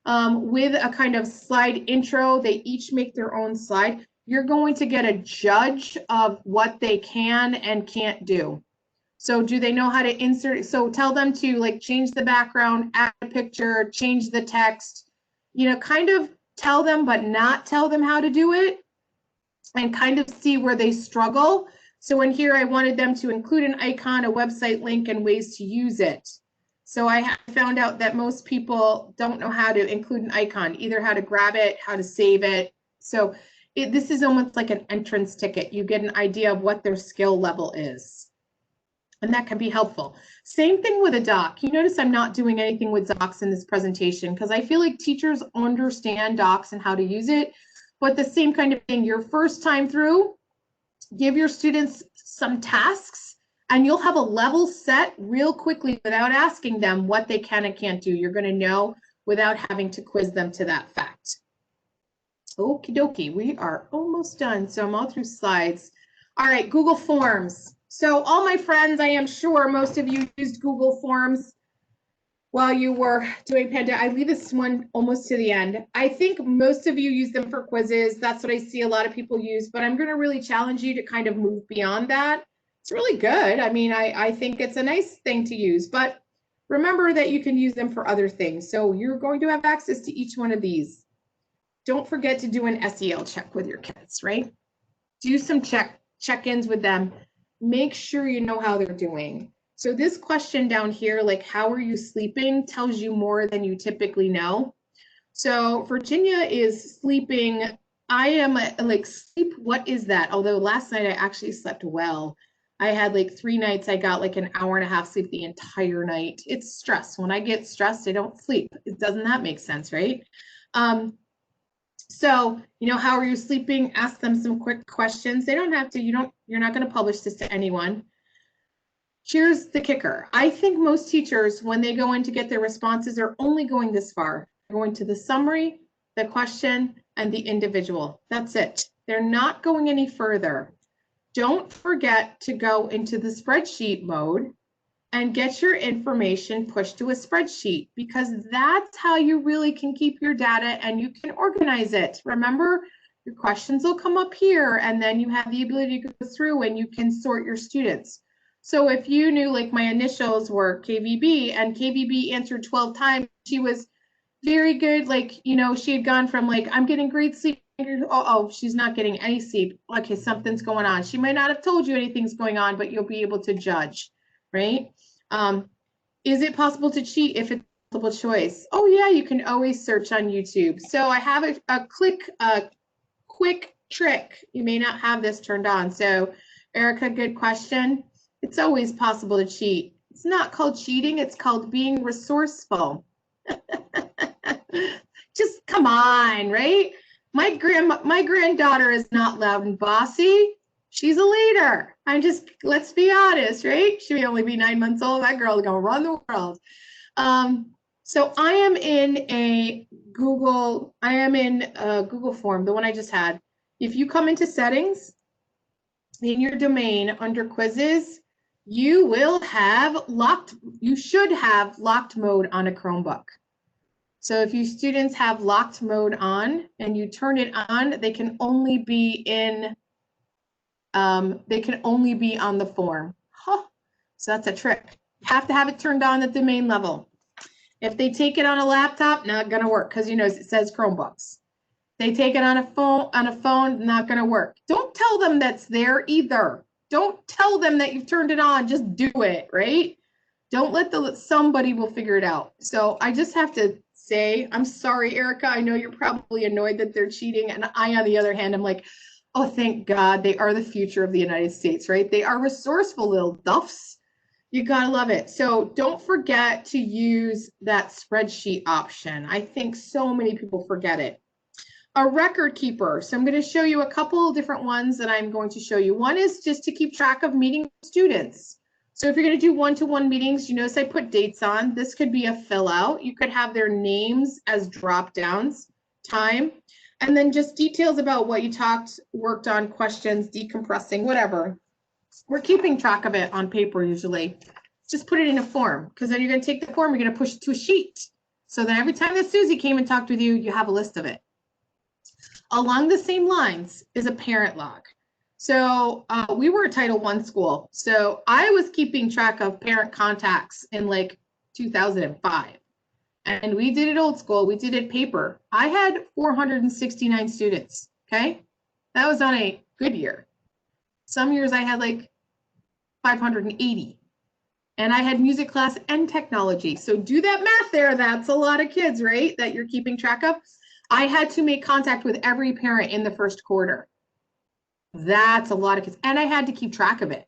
with a kind of slide intro, they each make their own slide. You're going to get a judge of what they can and can't do. So do they know how to insert? So tell them to like change the background, add a picture, change the text, you know, kind of tell them, but not tell them how to do it, and kind of see where they struggle. So in here, I wanted them to include an icon, a website link, and ways to use it. So I found out that most people don't know how to include an icon, either how to grab it, how to save it. So this is almost like an entrance ticket. You get an idea of what their skill level is. And that can be helpful. Same thing with a doc. You notice I'm not doing anything with docs in this presentation because I feel like teachers understand docs and how to use it. But the same kind of thing, your first time through, give your students some tasks and you'll have a level set real quickly without asking them what they can and can't do. You're going to know without having to quiz them to that fact. Okie dokie, we are almost done. So I'm all through slides. All right, Google Forms. So all my friends, I am sure most of you used Google Forms while you were doing Panda. I leave this one almost to the end. I think most of you use them for quizzes. That's what I see a lot of people use, but I'm going to really challenge you to kind of move beyond that. It's really good. I mean, I think it's a nice thing to use, but remember that you can use them for other things. So you're going to have access to each one of these. Don't forget to do an SEL check with your kids, right? Do some check-ins with them. Make sure you know how they're doing. So this question down here, like how are you sleeping, tells you more than you typically know. So Virginia is sleeping. I am like sleep. What is that? Although last night I actually slept well. I had like 3 nights. I got like an hour and a half sleep the entire night. It's stress. When I get stressed, I don't sleep. Doesn't that make sense, right? So, you know, how are you sleeping? Ask them some quick questions. They don't have to, you're not going to publish this to anyone. Here's the kicker. I think most teachers, when they go in to get their responses, are only going this far. They're going to the summary, the question, and the individual. That's it. They're not going any further. Don't forget to go into the spreadsheet mode and get your information pushed to a spreadsheet, because that's how you really can keep your data and you can organize it. Remember, your questions will come up here and then you have the ability to go through and you can sort your students. So if you knew like my initials were KVB and KVB answered 12 times, she was very good. Like, you know, she had gone from like, I'm getting great sleep. Oh, she's not getting any sleep. Okay, something's going on. She might not have told you anything's going on, but you'll be able to judge, right? Is it possible to cheat if it's multiple choice? Oh yeah, you can always search on YouTube. So I have a quick trick. You may not have this turned on. So Erica, good question. It's always possible to cheat. It's not called cheating. It's called being resourceful. Just come on, right? My granddaughter is not loud and bossy. She's a leader. Let's be honest, right? She may only be 9 months old. That girl is gonna run the world. So I am in a Google form, the one I just had. If you come into settings in your domain under quizzes, you should have locked mode on a Chromebook. So if you students have locked mode on and you turn it on, they can only be on the form. Huh. So that's a trick. You have to have it turned on at the domain level. If they take it on a laptop, not gonna work because you know it says Chromebooks. They take it on a phone, not gonna work. Don't tell them that's there either. Don't tell them that you've turned it on, just do it, right? Don't let somebody will figure it out. So I just have to say, I'm sorry, Erica, I know you're probably annoyed that they're cheating. And I, on the other hand, I'm like, oh, thank God, they are the future of the United States, right? They are resourceful little duffs. You gotta love it. So don't forget to use that spreadsheet option. I think so many people forget it. A record keeper. So I'm going to show you a couple of different ones that I'm going to show you. One is just to keep track of meeting students. So if you're going to do one-to-one meetings, you notice I put dates on. This could be a fill out. You could have their names as drop downs, time, and then just details about what you talked, worked on, questions, decompressing, whatever. We're keeping track of it on paper usually. Just put it in a form, because then you're going to take the form, you're going to push it to a sheet. So then every time that Susie came and talked with you, you have a list of it. Along the same lines is a parent log. So we were a Title I school. So I was keeping track of parent contacts in like 2005. And we did it old school. We did it paper. I had 469 students. Okay. That was on a good year. Some years I had like 580. And I had music class and technology. So do that math there. That's a lot of kids, right? That you're keeping track of. I had to make contact with every parent in the first quarter. That's a lot of kids. And I had to keep track of it.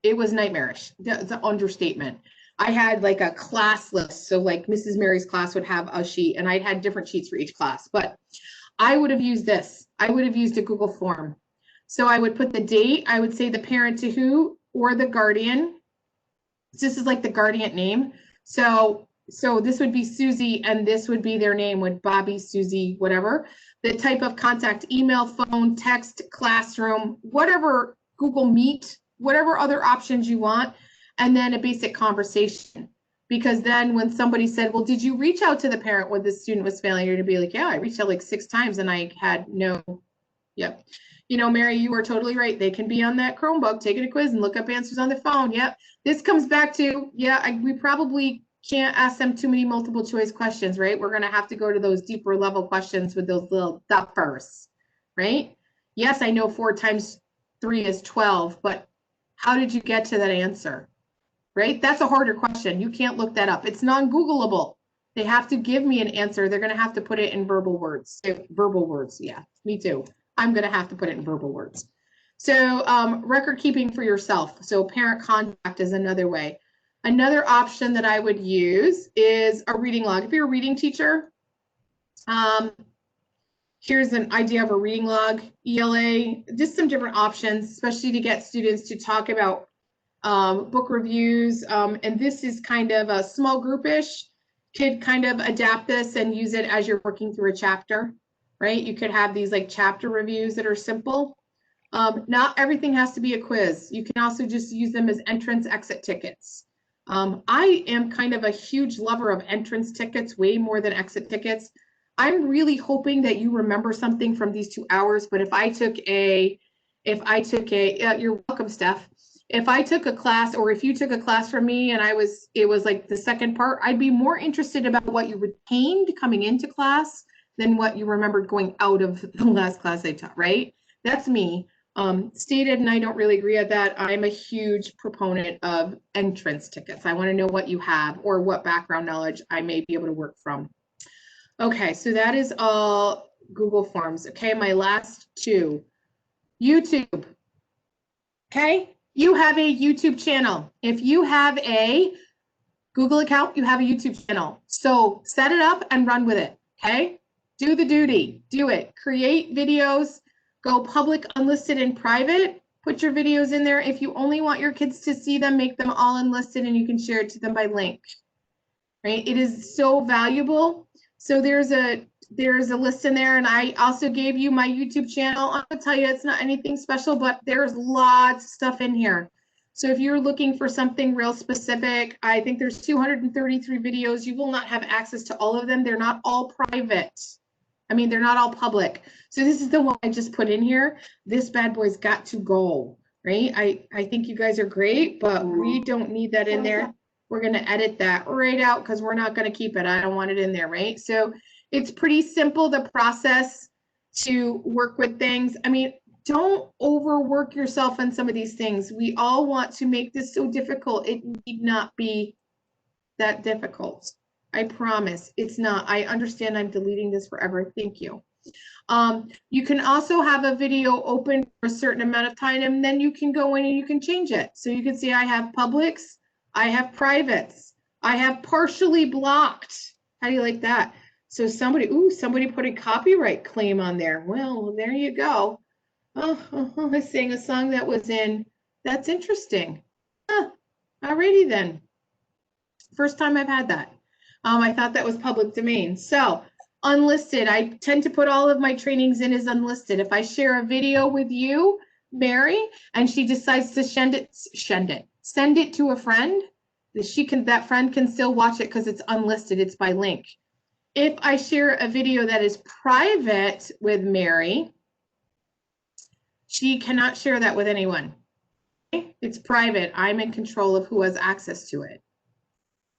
It was nightmarish. That's an understatement. I had like a class list. So like Mrs. Mary's class would have a sheet and I'd had different sheets for each class, but I would have used this. I would have used a Google form. So I would put the date. I would say the parent to who or the guardian. This is like the guardian name. So this would be Susie and this would be their name, would Bobby, Susie, whatever. The type of contact, email, phone, text, classroom, whatever, Google Meet, whatever other options you want, and then a basic conversation. Because then when somebody said, well, did you reach out to the parent when the student was failing? You're to be like, yeah, I reached out like 6 times and I had no, yep. You know, Mary, you are totally right. They can be on that Chromebook, taking a quiz and look up answers on the phone. Yep. This comes back to, we probably can't ask them too many multiple choice questions, right? We're going to have to go to those deeper level questions with those little duffers, right? Yes, I know 4 times 3 is 12, but how did you get to that answer, right? That's a harder question. You can't look that up. It's non-Googleable. They have to give me an answer. They're going to have to put it in verbal words. Verbal words, yeah, me too. I'm going to have to put it in verbal words. So record keeping for yourself. So parent contact is another way. Another option that I would use is a reading log. If you're a reading teacher, here's an idea of a reading log, ELA, just some different options, especially to get students to talk about book reviews. And this is kind of a small groupish. Could kind of adapt this and use it as you're working through a chapter, right? You could have these like chapter reviews that are simple. Not everything has to be a quiz. You can also just use them as entrance exit tickets. I am kind of a huge lover of entrance tickets, way more than exit tickets. I'm really hoping that you remember something from these 2 hours, but if I took a, you're welcome, Steph. If I took a class, or if you took a class from me and it was like the second part, I'd be more interested about what you retained coming into class than what you remembered going out of the last class I taught, right? That's me. Stated, and I don't really agree at that. I'm a huge proponent of entrance tickets. I want to know what you have or what background knowledge I may be able to work from. Okay, so that is all Google Forms. Okay, my last 2. YouTube. Okay, you have a YouTube channel. If you have a Google account, you have a YouTube channel. So set it up and run with it, okay? Do the duty, do it. Create videos. Go public, unlisted, and private. Put your videos in there. If you only want your kids to see them, make them all unlisted and you can share it to them by link, right? It is so valuable. So there's a list in there, and I also gave you my YouTube channel. I'm gonna tell you it's not anything special, but there's lots of stuff in here. So if you're looking for something real specific, I think there's 233 videos. You will not have access to all of them. They're not all private. I mean, they're not all public. So this is the one I just put in here. This bad boy's got to go, right? I think you guys are great, but we don't need that in there. We're going to edit that right out because we're not going to keep it. I don't want it in there, right? So it's pretty simple, the process to work with things. I mean, don't overwork yourself on some of these things. We all want to make this so difficult. It need not be that difficult. I promise it's not. I understand I'm deleting this forever. Thank you. You can also have a video open for a certain amount of time, and then you can go in and you can change it. So you can see I have publics, I have privates, I have partially blocked. How do you like that? So somebody put a copyright claim on there. Well, there you go. I sang a song that was in, that's interesting. Huh. Alrighty then. First time I've had that. I thought that was public domain. So unlisted, I tend to put all of my trainings in as unlisted. If I share a video with you, Mary, and she decides to send it to a friend, that friend can still watch it because it's unlisted, it's by link. If I share a video that is private with Mary, she cannot share that with anyone. It's private. I'm in control of who has access to it.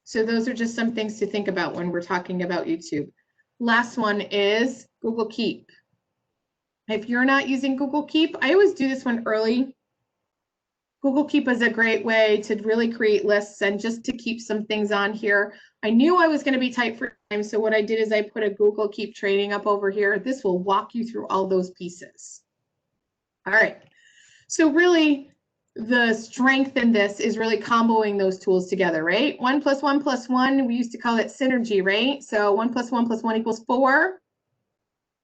So those are just some things to think about when we're talking about YouTube. Last one is Google Keep. If you're not using Google Keep, I always do this one early. Google Keep is a great way to really create lists and just to keep some things on here. I knew I was going to be tight for time, so what I did is I put a Google Keep training up over here. This will walk you through all those pieces. All right, so really the strength in this is really comboing those tools together, right? 1 + 1 + 1, we used to call it synergy, right? So 1 + 1 + 1 = 4.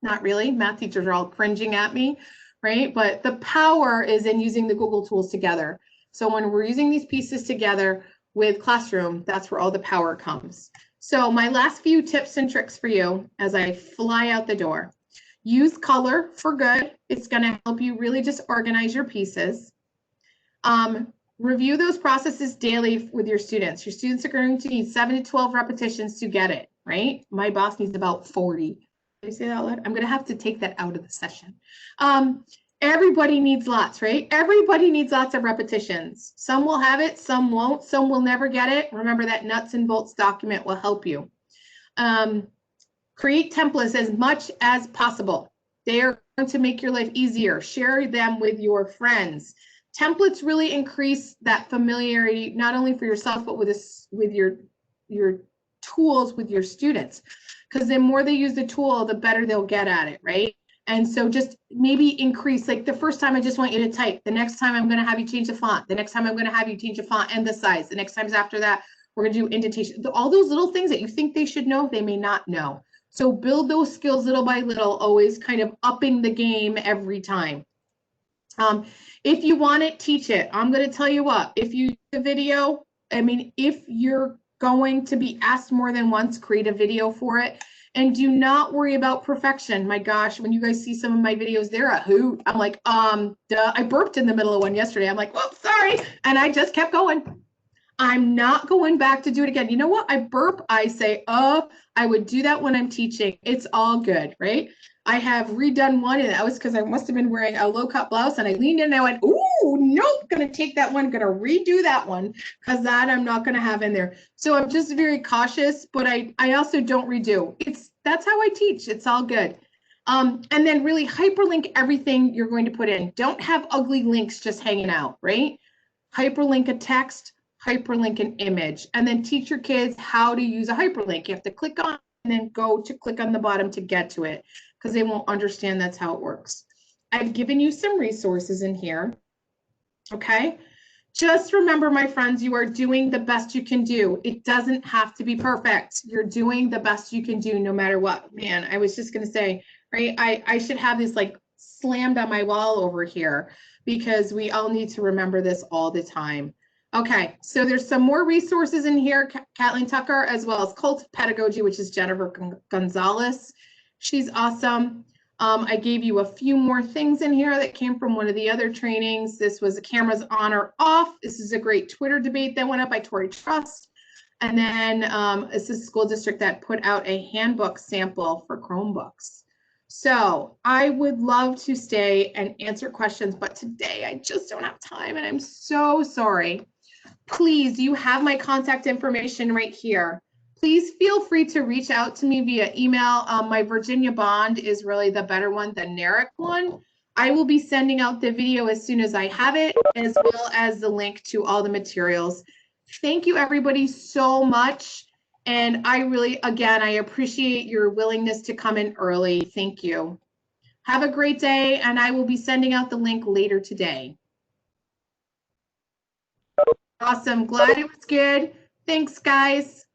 Not really, math teachers are all cringing at me, right? But the power is in using the Google tools together. So when we're using these pieces together with Classroom, that's where all the power comes. So my last few tips and tricks for you as I fly out the door. Use color for good. It's going to help you really just organize your pieces. Review those processes daily with your students. Your students are going to need 7 to 12 repetitions to get it, right? My boss needs about 40. Did I say that out loud? I'm going to have to take that out of the session. Everybody needs lots, right? Everybody needs lots of repetitions. Some will have it, some won't, some will never get it. Remember that nuts and bolts document will help you. Create templates as much as possible. They are going to make your life easier. Share them with your friends. Templates really increase that familiarity, not only for yourself, but with your tools with your students. Because the more they use the tool, the better they'll get at it, right? And so just maybe increase, like the first time I just want you to type. The next time I'm going to have you change the font. The next time I'm going to have you change the font and the size. The next times after that, we're going to do indentation. All those little things that you think they should know, they may not know. So build those skills little by little, always kind of upping the game every time. If you want it, teach it. I'm going to tell you what, if you do a video, I mean, if you're going to be asked more than once, create a video for it. And do not worry about perfection. My gosh, when you guys see some of my videos, they're a hoot. I'm like, duh. I burped in the middle of one yesterday. I'm like, whoops, sorry. And I just kept going. I'm not going back to do it again. You know what? I burp. I say, oh, I would do that when I'm teaching. It's all good, right? I have redone one, and that was because I must have been wearing a low-cut blouse, and I leaned in and I went, ooh, nope, going to take that one, going to redo that one, because that I'm not going to have in there. So I'm just very cautious, but I also don't redo. That's how I teach. It's all good. And then really hyperlink everything you're going to put in. Don't have ugly links just hanging out, right? Hyperlink a text, hyperlink an image, and then teach your kids how to use a hyperlink. You have to click on and then go to click on the bottom to get to it, because they won't understand that's how it works. I've given you some resources in here, okay? Just remember, my friends, you are doing the best you can do. It doesn't have to be perfect. You're doing the best you can do no matter what. Man, I was just gonna say, right, I should have this like slammed on my wall over here, because we all need to remember this all the time. Okay, so there's some more resources in here, Kathleen Tucker, as well as Cult of Pedagogy, which is Jennifer Gonzalez. She's awesome. I gave you a few more things in here that came from one of the other trainings. This was cameras on or off. This is a great Twitter debate that went up by Tori Trust. And then this is a school district that put out a handbook sample for Chromebooks. So I would love to stay and answer questions, but today I just don't have time, and I'm so sorry. Please, you have my contact information right here. Please feel free to reach out to me via email. My Virginia Bond is really the better one, the NARIC one. I will be sending out the video as soon as I have it, as well as the link to all the materials. Thank you, everybody, so much. And I really, again, I appreciate your willingness to come in early. Thank you. Have a great day, and I will be sending out the link later today. Awesome. Glad it was good. Thanks, guys.